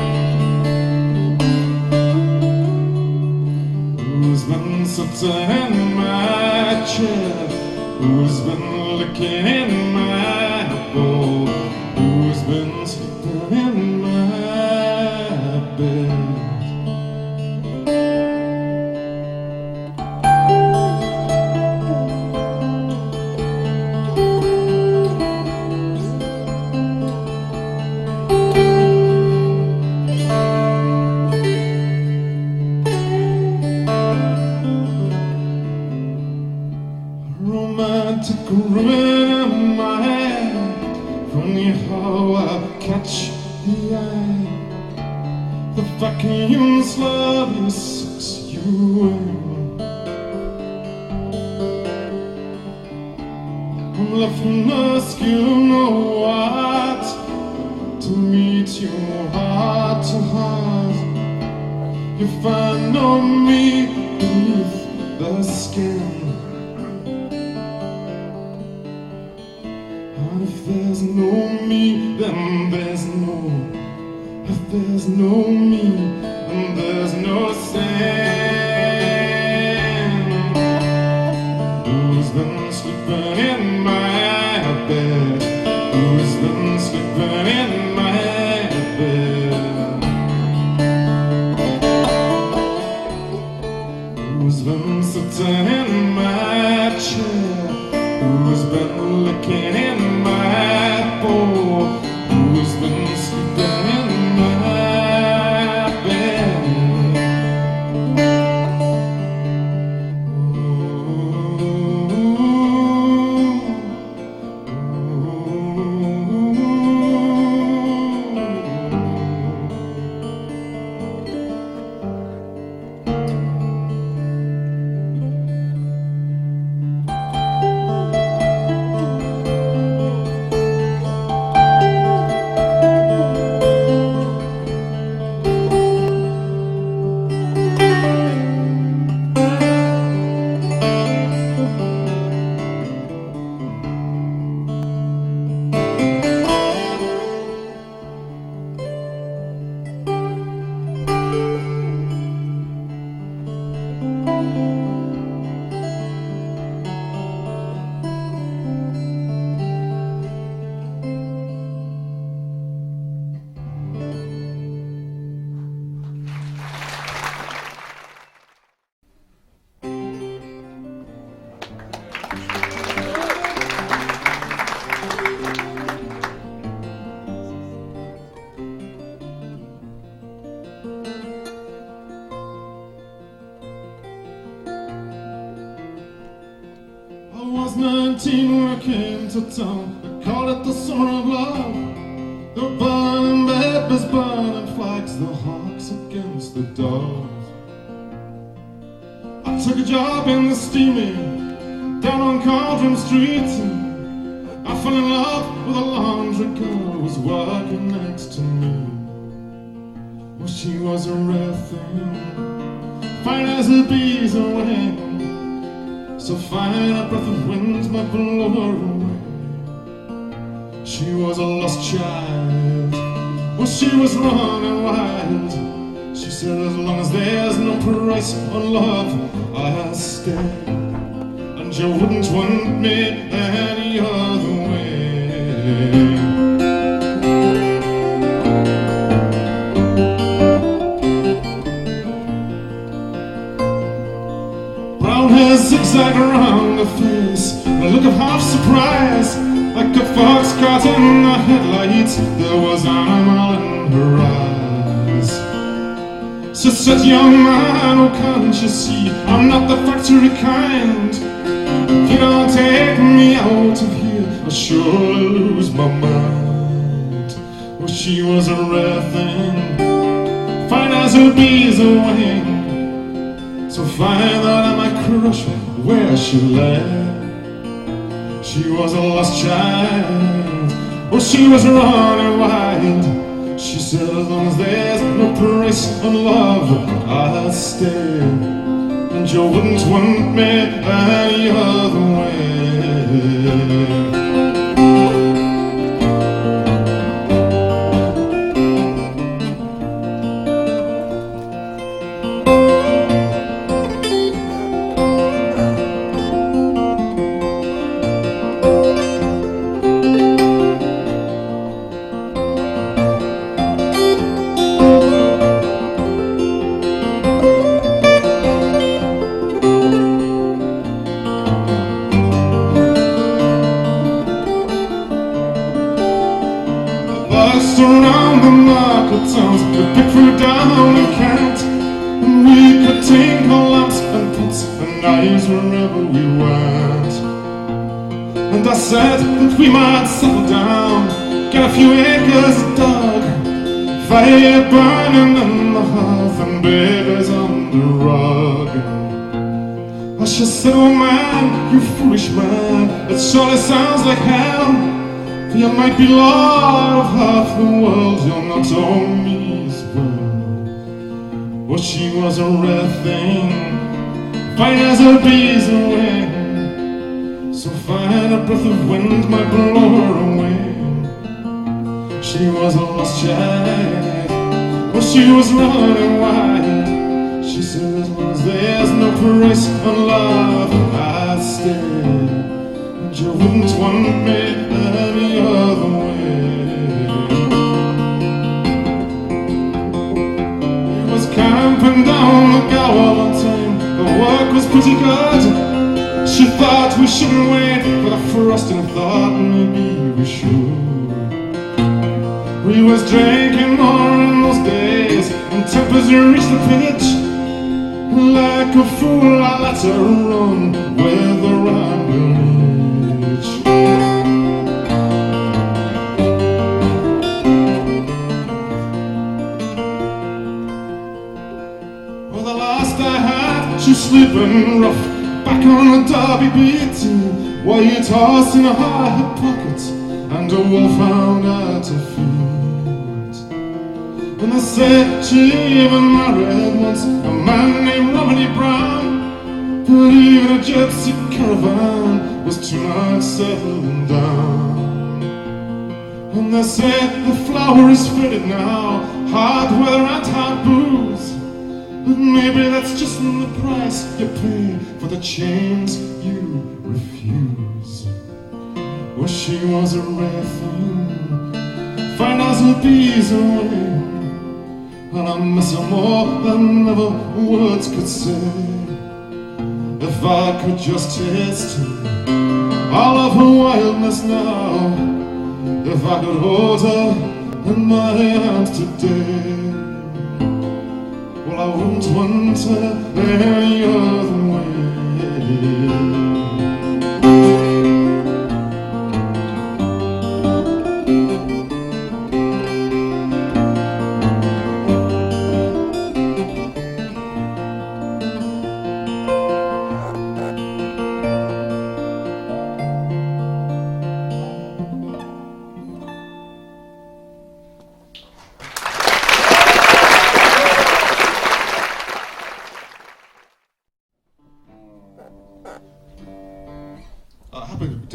Who's been sitting in my chair? Who's been looking in my bowl? Who's been sleeping in my bed? Romantic ruin in my hand, funny how I catch the eye. The vacuum slowly sucks you in. I'm left no skill, no what to meet you heart to heart. You find no me beneath the skin. If there's no me, then there's no. If there's no me, then there's no sin. Who's been sleeping in my bed? Who's been sleeping in my bed? Who's been sitting in my chair? Who's been looking in my bowl? Who's been sleeping in my bed? I was 19 when I came to town. They called it the summer of love. They were burning babies, burning flags, the hawks against the doves. I took a job in the steamy down on Cauldron Street. I fell in love with a laundry girl who was working next to me. Well, she was a rare thing, fine as a bee's wing, so fine a breath of wind might blow her away. She was a lost child, well, she was running wild. She said, as long as there's no price on love, I'll stay, and you wouldn't want me any other way. Brown hair zigzag around the face, a look of half surprise, like a fox caught in the headlights. There was animal in her eyes. So said, young man, oh can't you see, I'm not the factory kind. If you don't take me out of here, I'll surely lose my mind. Well, she was a rare thing, fine as a bee's wing, so fine that I might crush where she lay. She was a lost child, well, she was running wild. She said, as long as there's no price on love, I'll stay, and you wouldn't want me any other way. Around the market towns, we pick fruit down in Kent, and we could tinkle lamps and pots and knives wherever we went. And I said that we might settle down, get a few acres dug, fire burning in the hearth and babies on the rug. And she said, oh man, you foolish man, it surely sounds like hell. You might be lord of half the world, you'll not own me as well. Well, she was a rare thing, fine as a bee's wing, so fine a breath of wind might blow her away. She was a lost child, well, she was running wild. She said, as long as there's no price on love, I'll stay, and you wouldn't want me any other way. He was camping down the Gower one time, the work was pretty good. She thought we shouldn't wait for the frost, and thought maybe we should. We was drinking more in those days, and tempers reached the pitch. Like a fool I let her run with the rambling itch. Well, the last I had, she sleeping rough, back on the Derby beat, while you tossed in a high pocket, and a wolf found her to feed. And they said she even married once a man named Romney Brown, but even a gypsy caravan was too much settling down. And they said the flower is faded now, hard weather and hard booze, but maybe that's just the price you pay for the chains you refuse. Well, she was a rare thing, fine as a bee's wing, and I miss her more than ever words could say. If I could just taste all of her wildness now, if I could hold her in my arms today, well, I wouldn't want her any other way.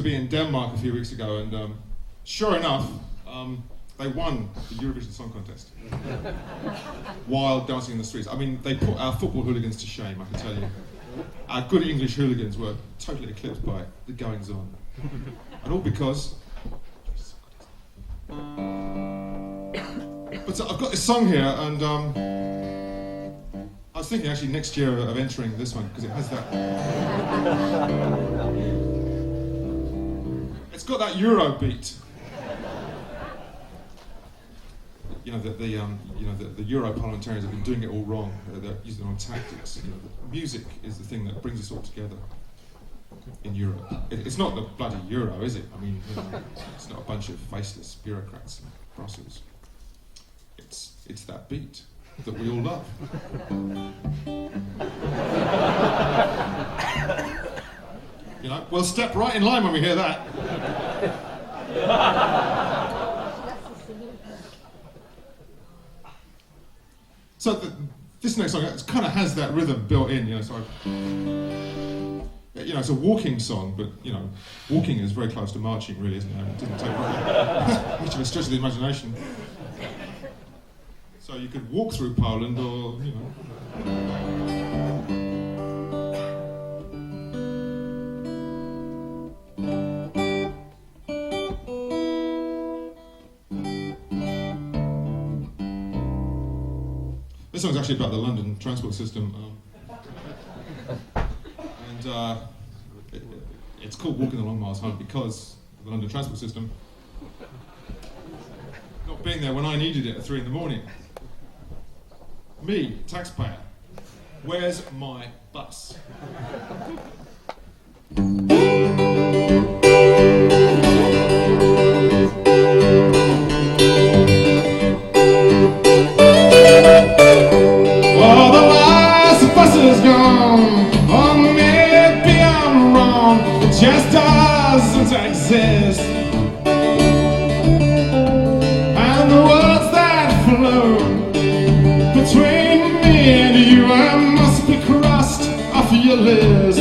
be in Denmark a few weeks ago, and sure enough, they won the Eurovision Song Contest while dancing in the streets. I mean, they put our football hooligans to shame, I can tell you. Our good English hooligans were totally eclipsed by the goings-on. And all because... But so I've got this song here, and I was thinking actually next year of entering this one, because it has that... It's got that Euro beat. You know, the Euro parliamentarians have been doing it all wrong. They're using the wrong tactics. You know, the music is the thing that brings us all together in Europe. It's not the bloody Euro, is it? I mean, you know, it's not a bunch of faceless bureaucrats in Brussels. It's that beat that we all love. You know, we'll step right in line when we hear that. So this next song kind of has that rhythm built in, you know. So you know, it's a walking song, but you know, walking is very close to marching, really, isn't it? It didn't take much of a stretch of the imagination. So you could walk through Poland, or you know. This song's actually about the London transport system, and it's called Walking the Long Miles Home because of the London transport system not being there when I needed it at 3 a.m. Me, taxpayer, where's my bus? Just doesn't exist, and the words that flow between me and you, I must be crossed off your list.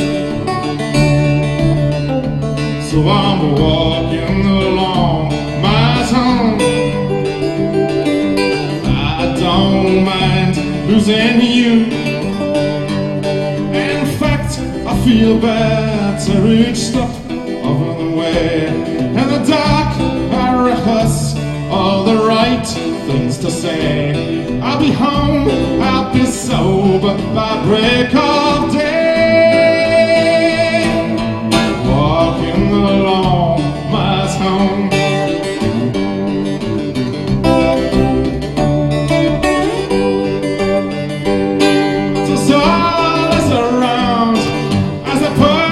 So I'm walking along my tongue. I don't mind losing you. In fact, I feel better each step of the way. In the dark, I rehearse all the right things to say. I'll be home, I'll be sober by break of day. Walking along my home. Just all is around as I put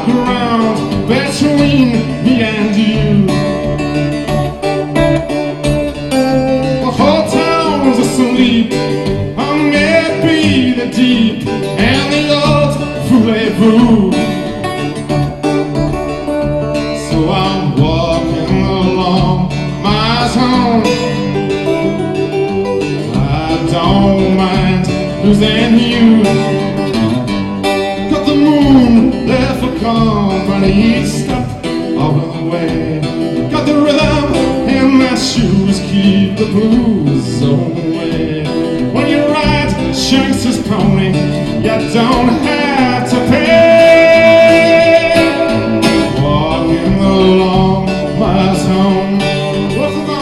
ground between me and you. The whole town's asleep, or maybe the deep and the old voulez-vous. So I'm walking along my zone. I don't mind losing you. Got the moon there for company each step of the way. Got the rhythm in my shoes, keep the blues away. When you ride Shanks' pony, you don't have to pay. Walking along my zone. What's the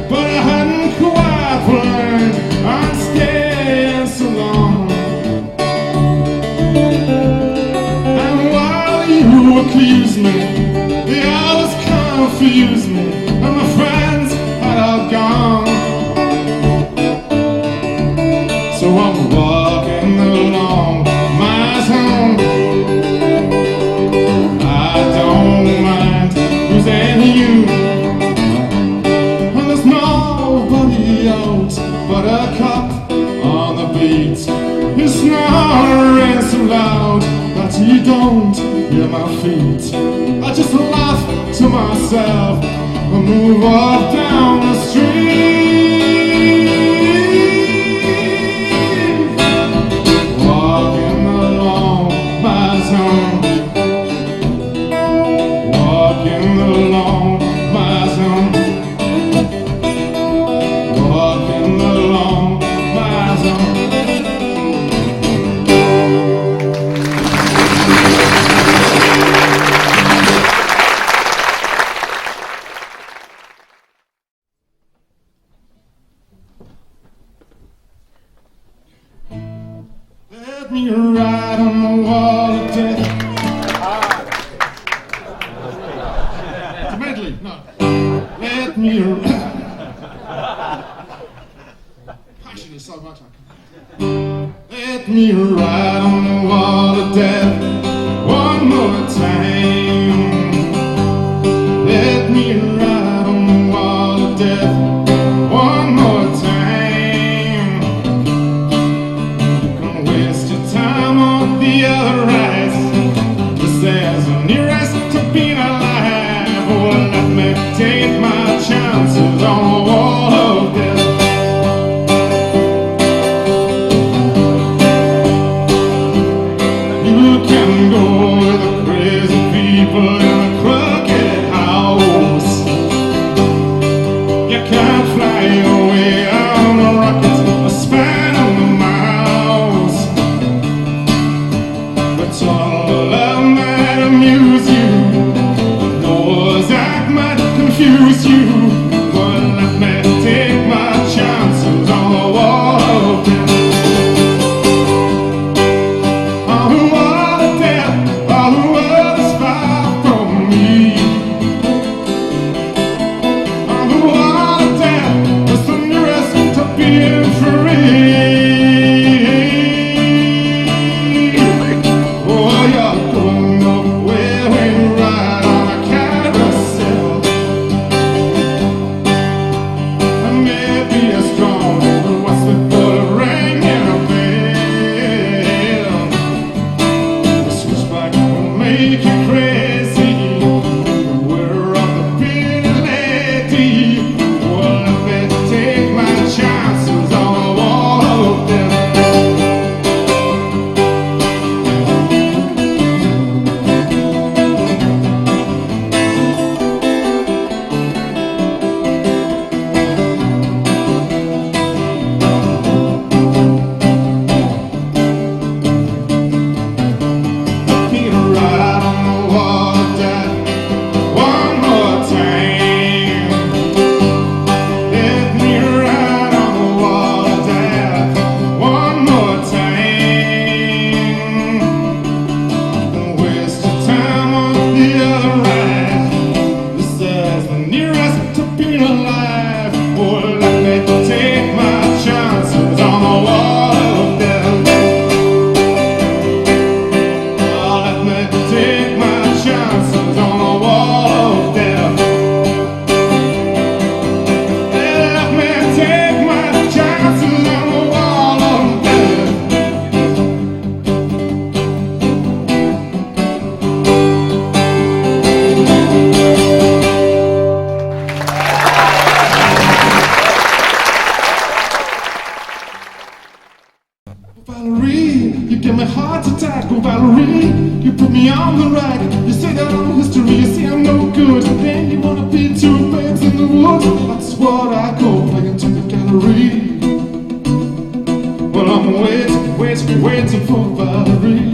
but I hadn't quite planned on staying so long. And while you accuse me, the hours confuse me, and my friends had all gone. So I'm you don't hear my feet. I just laugh to myself and move off down the street. Walking along my zone, walking along my zone, walking along my zone. Let me ride on the wall of death. It's a medley, no. Let me ride. Passion is so much I can. Let me ride on the wall of death one more time. Let me ride on the wall of death one more time. The other rise, this is the nearest to being alive. Oh, let me take my chances on the wall of death. You can go with the crazy people in a crooked house. You can't fly away on a rocket or span on the mouse. All the love might amuse you, those act might confuse you, but let me take my chances on the wall of death. On the wall of death, all the world is far from me. On the wall of death, it's the nearest to being free. Valerie, you give me heart attack. Oh Valerie, you put me on the rack. You say that I'm history, you say I'm no good. Then you wanna be two babes in the woods. That's what I call playing to the gallery. Well I'm waiting for Valerie.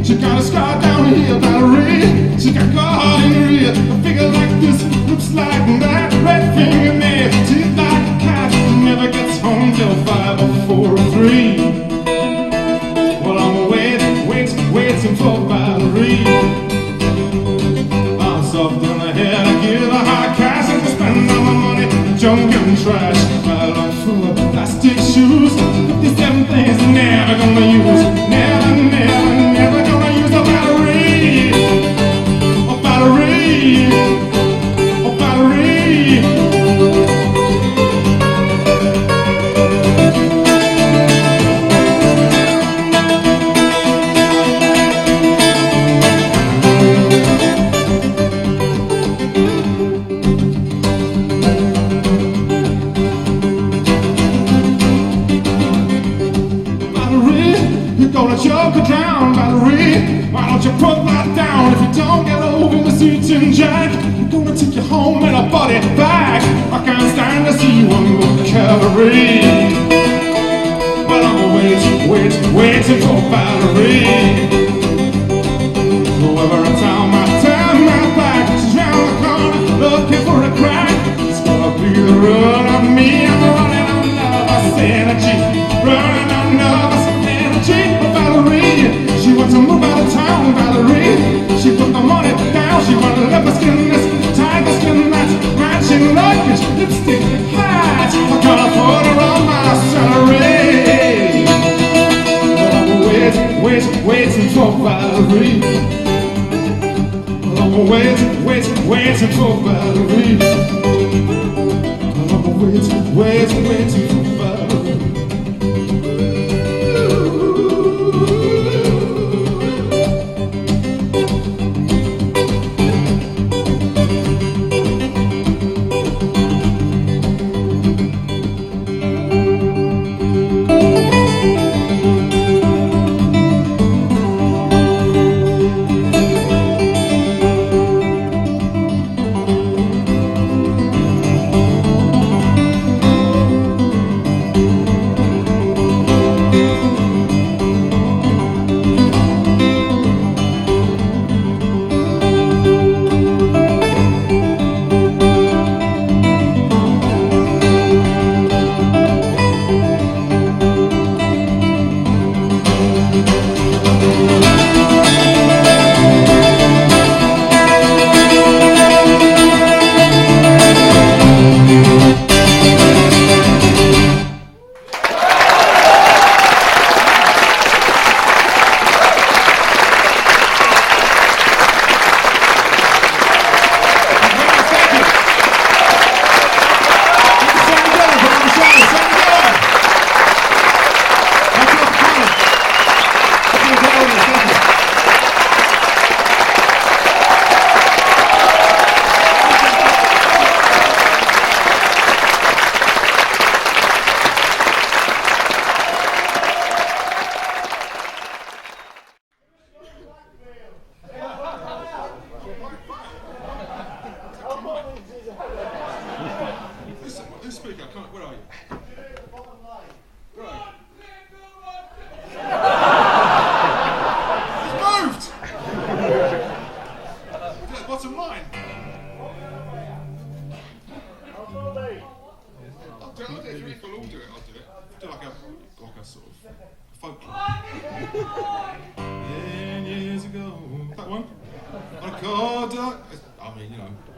She got a scar down here, Valerie. She got God in her ear. A figure like this, looks like that. Red fingernail, teeth like a cat. Never gets home till 5 or 4 or 3. Well, I'm waiting for Valerie. I'm soft in the head, I give her high cash. I just spend all my money, junk and trash. While I'm full of plastic shoes. 57 things I'm never gonna use. Never gonna use a Valerie. A Valerie. home in a body bag. I can't stand to see one more Calvary. But I'm waiting for Valerie. Whoever I turn my back, she's round the corner looking for a crack. It's gonna be the run of me. I'm running on nervous energy, running on nervous energy. But Valerie, she wants to move out of town. Valerie, she put the money down. She wanted leopard skin, this tiger skin, that matching luggage, lipstick, hat. I'm gonna put her on my salary. But I'm waiting for Valerie. I'm waiting for Valerie. I'm waiting for Valerie.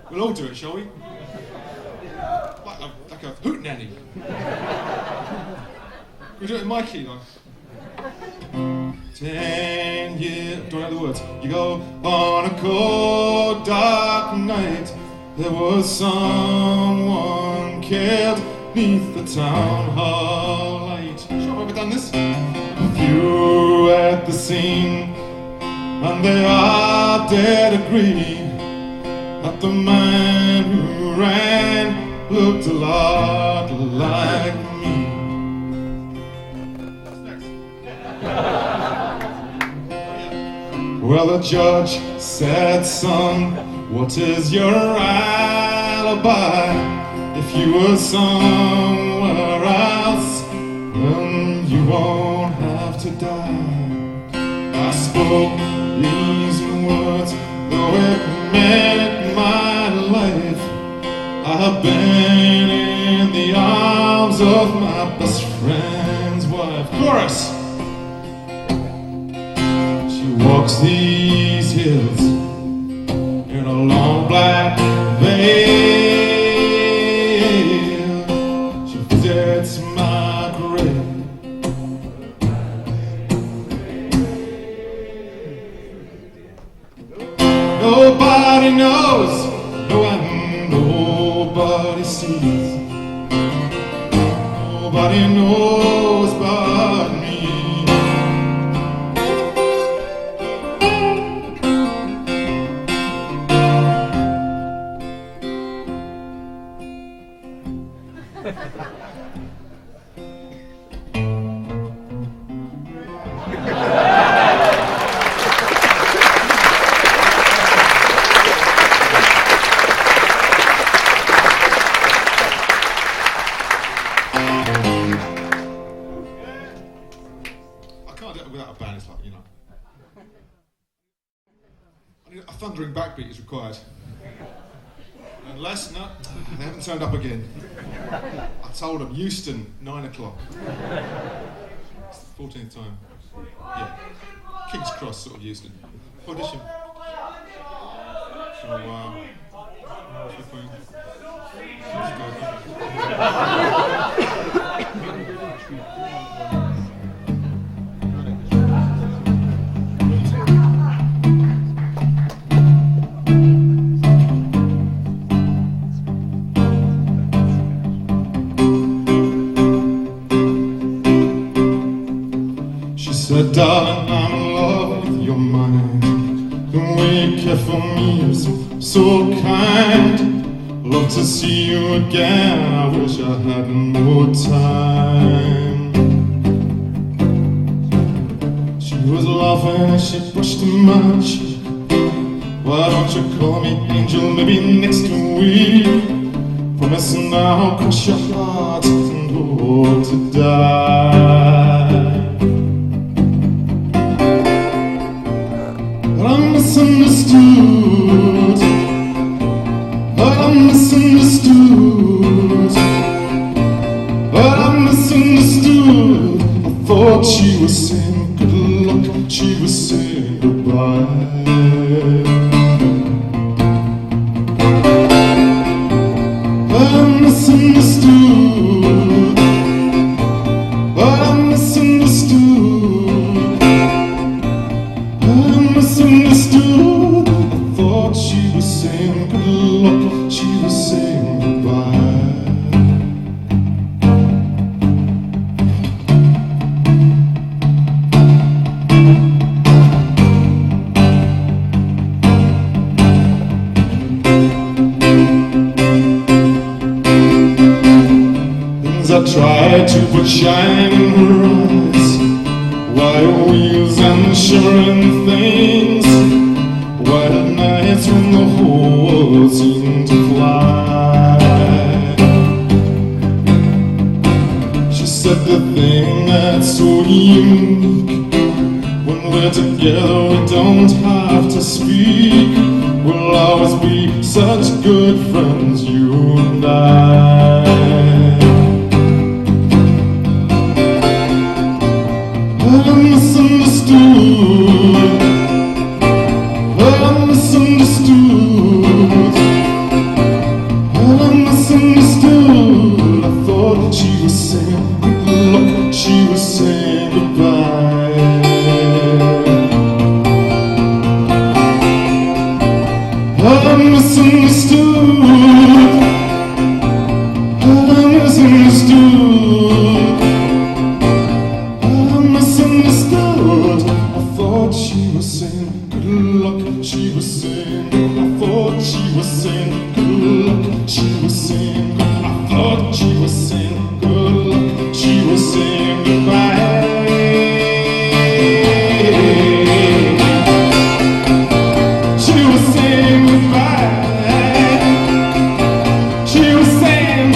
We'll all do it, shall we? Like a hoot nanny. We do it in my key, like. 10 years, don't know the words. You go on a cold, dark night. There was someone killed neath the town hall light. Sure, have I ever done this? You at the scene, and they all did agree that the man who ran looked a lot like me. What's next? Well, the judge said, son, what is your alibi? If you were somewhere else, then you won't have to die. I spoke these words, though it meant my life. I have been in the arms of my best friend's wife. Chorus! She walks these hills in a long black veil. She visits my grave. Nobody knows, no, and nobody sees. Nobody knows but me. backbeat is required. Unless, no, they haven't turned up again. I told them, Euston, 9 o'clock. It's the 14th time. Yeah. King's Cross, sort of Euston. Audition. So, she said, darling, I'm in love with your mind. The way you care for me is so kind. Love to see you again, I wish I had more time. She was laughing as she brushed my cheek. Why don't you call me angel, maybe next week? Promise now, I'll cross your heart and hope to die. But I'm misunderstood. But I'm misunderstood. But I'm misunderstood. I thought she was saying good luck, she was saying goodbye. But I'm misunderstood. But I'm misunderstood. I'm misunderstood. I thought she was saying good luck, she was saying goodbye. Things I tried to put shine in her eyes, wire wheels and shimmering things, white nights when the whole world seemed to fly. She said the thing that's so unique, when we're together we don't have to speak. We'll always be such good friends, you and I. I'm misunderstood. I'm misunderstood. I'm misunderstood. I thought she was saying good luck, she was saying goodbye. I'm misunderstood. I'm misunderstood. Misunderstood. I thought she was saying good luck, she was saying, I thought she was saying good luck, she was saying, I thought she was saying good luck, she was saying goodbye. She was saying goodbye. She was saying,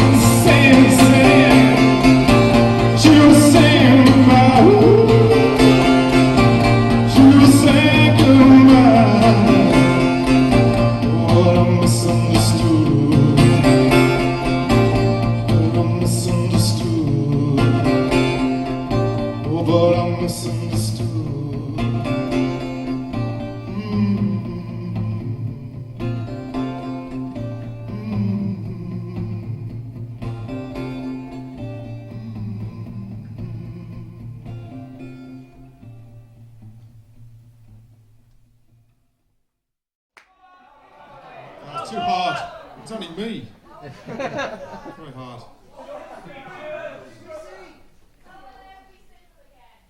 she was saying goodbye. Too hard. It's only me. Very hard.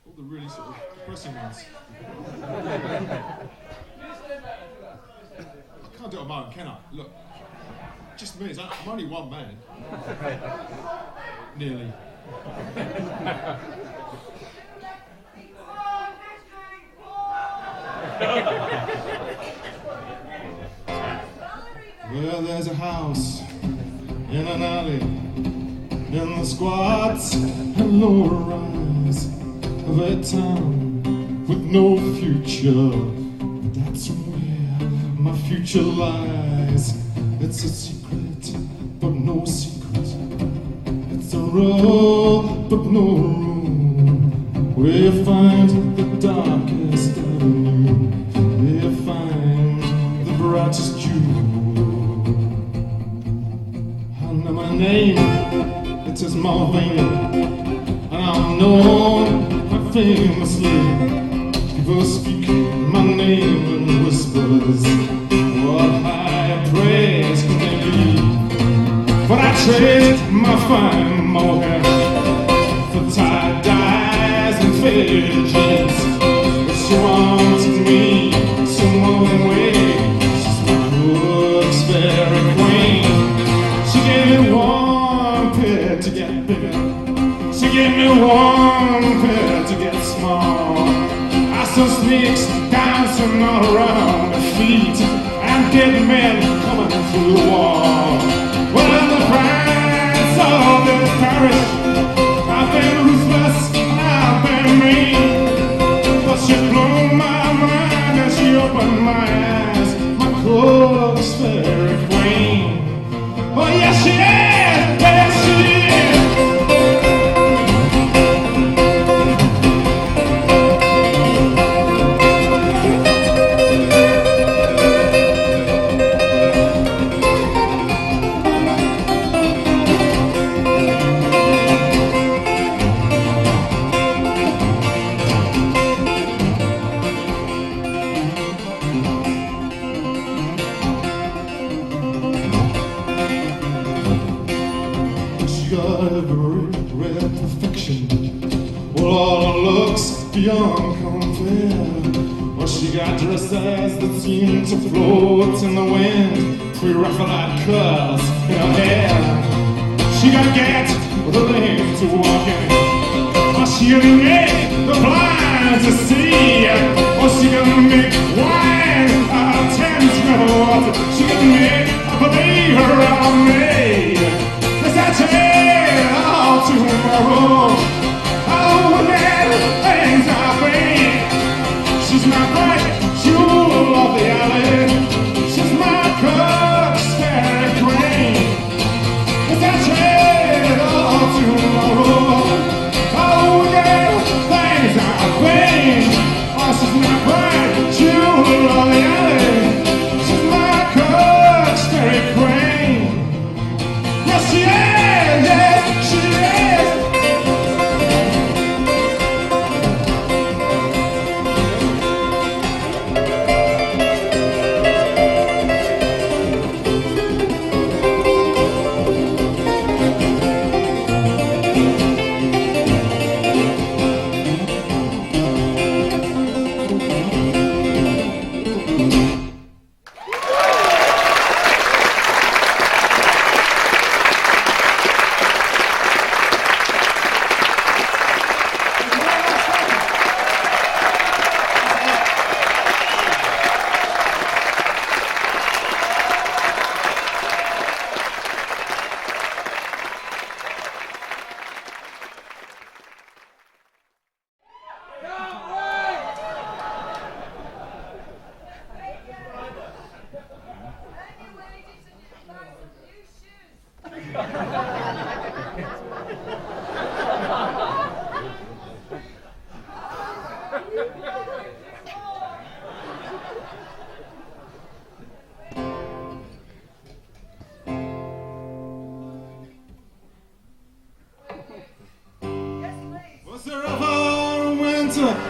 All the really sort of depressing ones. I can't do it on my own, can I? Look, just me. I'm only one man. Nearly. Well, there's a house in an alley, in the squats and lower rise of a town with no future. But that's where my future lies. It's a secret, but no secret. It's a road, but no room. Where you find the darkest avenue, where you find the brightest jewel. I know my name, it is Marvin, and I'm known famously. People speak my name in whispers. What higher praise can they be? But I trade my fine mohair for tie-dyes and faded jeans. But she wanted me some other way. She's my looks fairy queen. She gave me one pair to get bigger. She gave me one pair to get small. I saw snakes dancing all around my feet, and dead men coming through the wall. Well, the friends of this parish, I've been ruthless, I've been mean, but she blew my mind and she opened my eyes, my cook's fairy queen. Oh yes she is, yes she is. Beyond compare. Well, she got dresses that seemed to float in the wind, pre-Raphaelite curls in her hair. She got get with a lame to walk in. Oh, she gonna make the blind to see. Oh, she gonna make wine out of 10 square water. She gonna make a believer out of me. Yes, I tell tomorrow. Oh, man, things I've been. She's my bright jewel of the alley. She's my cook's fairy queen. As I trade all tomorrow. Oh, yeah, things I've been. Oh, she's my bright jewel of the alley. She's my cook's fairy queen. Yes, she is, yes, she is.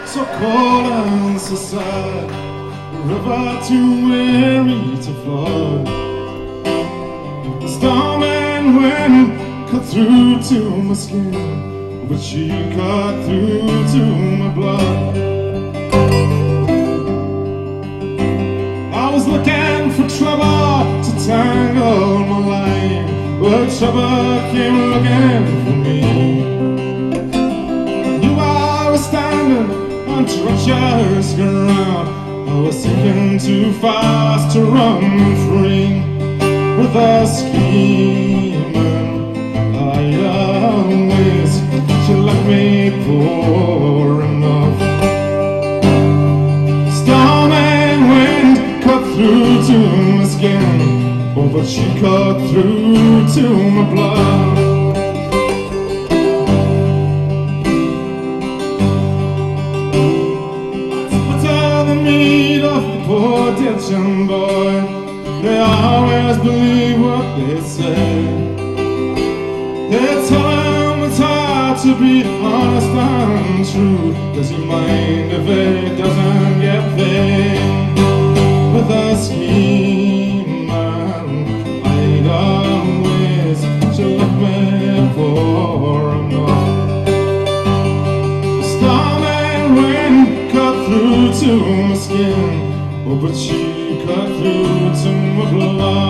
So cold and so sad, the river too weary to flood. The storm and wind cut through to my skin, but she cut through to my blood. I was looking for trouble to tangle my line, but trouble came looking for me. You are standing on treacherous ground. I was sinking too fast to run free. With a scheming I always, she left me poor enough. Storm and wind cut through to but she cut through to my blood. What's all the meat of the poor ditching boy? They always believe what they say. They tell him it's hard to be honest and true. Does he mind if he doesn't get paid? With a scheme and I'd always she left me for enough. The storm and wind cut through to my skin, oh, but she cut through to my blood.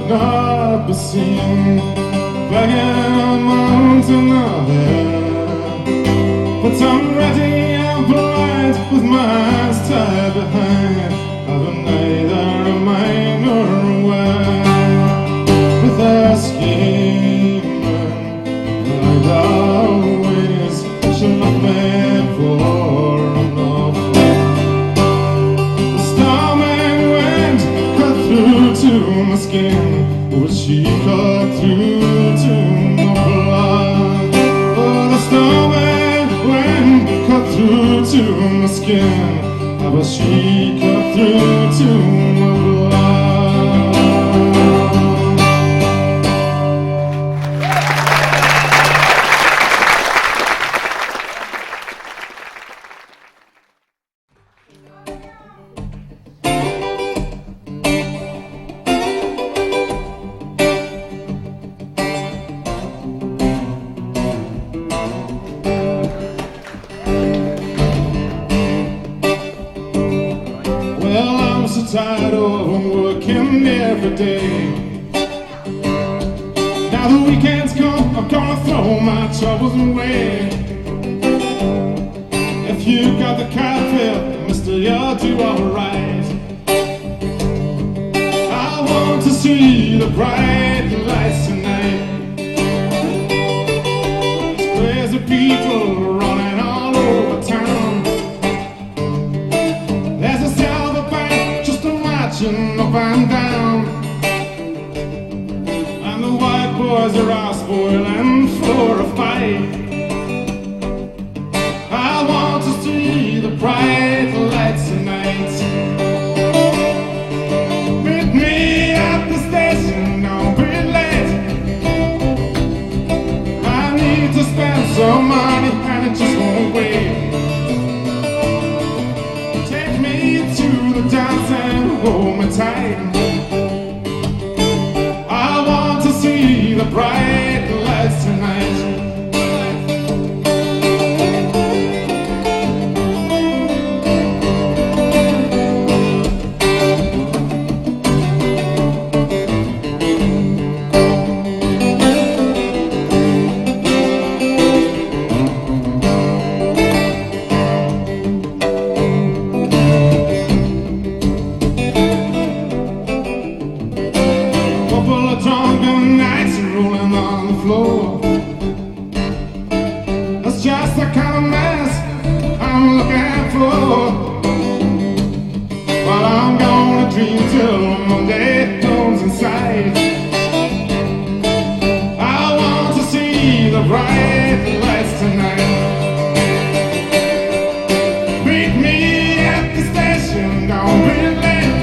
Not be seen begging a mountain of air, but I'm ready and blind with my hands tied behind. I've been neither a mind nor aware. With a scheming I'd always should have been for enough. The storm and wind cut through to my skin, but she cut through to my blood. Oh, the storm and wind cut through to my skin, but she cut through to my blood. Tired of working every day. Now the weekend's come, I'm gonna throw my troubles away. If you got the cafe, mister, you'll do alright. I want to see the bright lights tonight. There's crazy people running all over town. There's a silver bank marching up and down, and the white boys are all spoiling for a fight. I want to see the bright lights tonight. Meet me at the station, don't be late. I need to spend some money and it just won't wait. Take me to the dance and hold me tight. I want to see the bright lights tonight. Drunken nights rolling on the floor. That's just the kind of mess I'm looking for. Well, I'm gonna dream till Monday comes inside. I want to see the bright lights tonight. Meet me at the station, don't be late.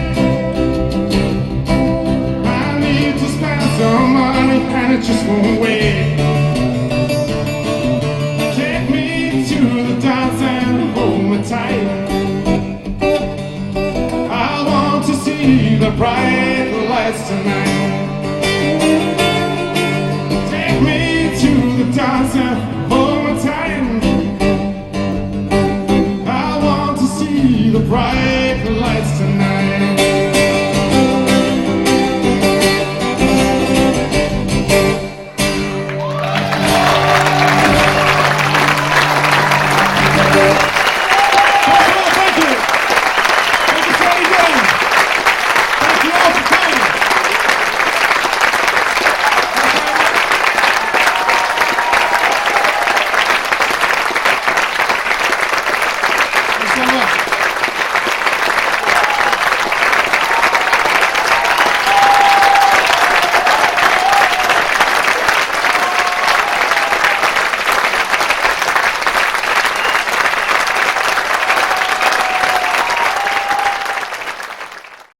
Some money and it just won't wait. Take me to the dance and hold me tight. I want to see the bright lights tonight.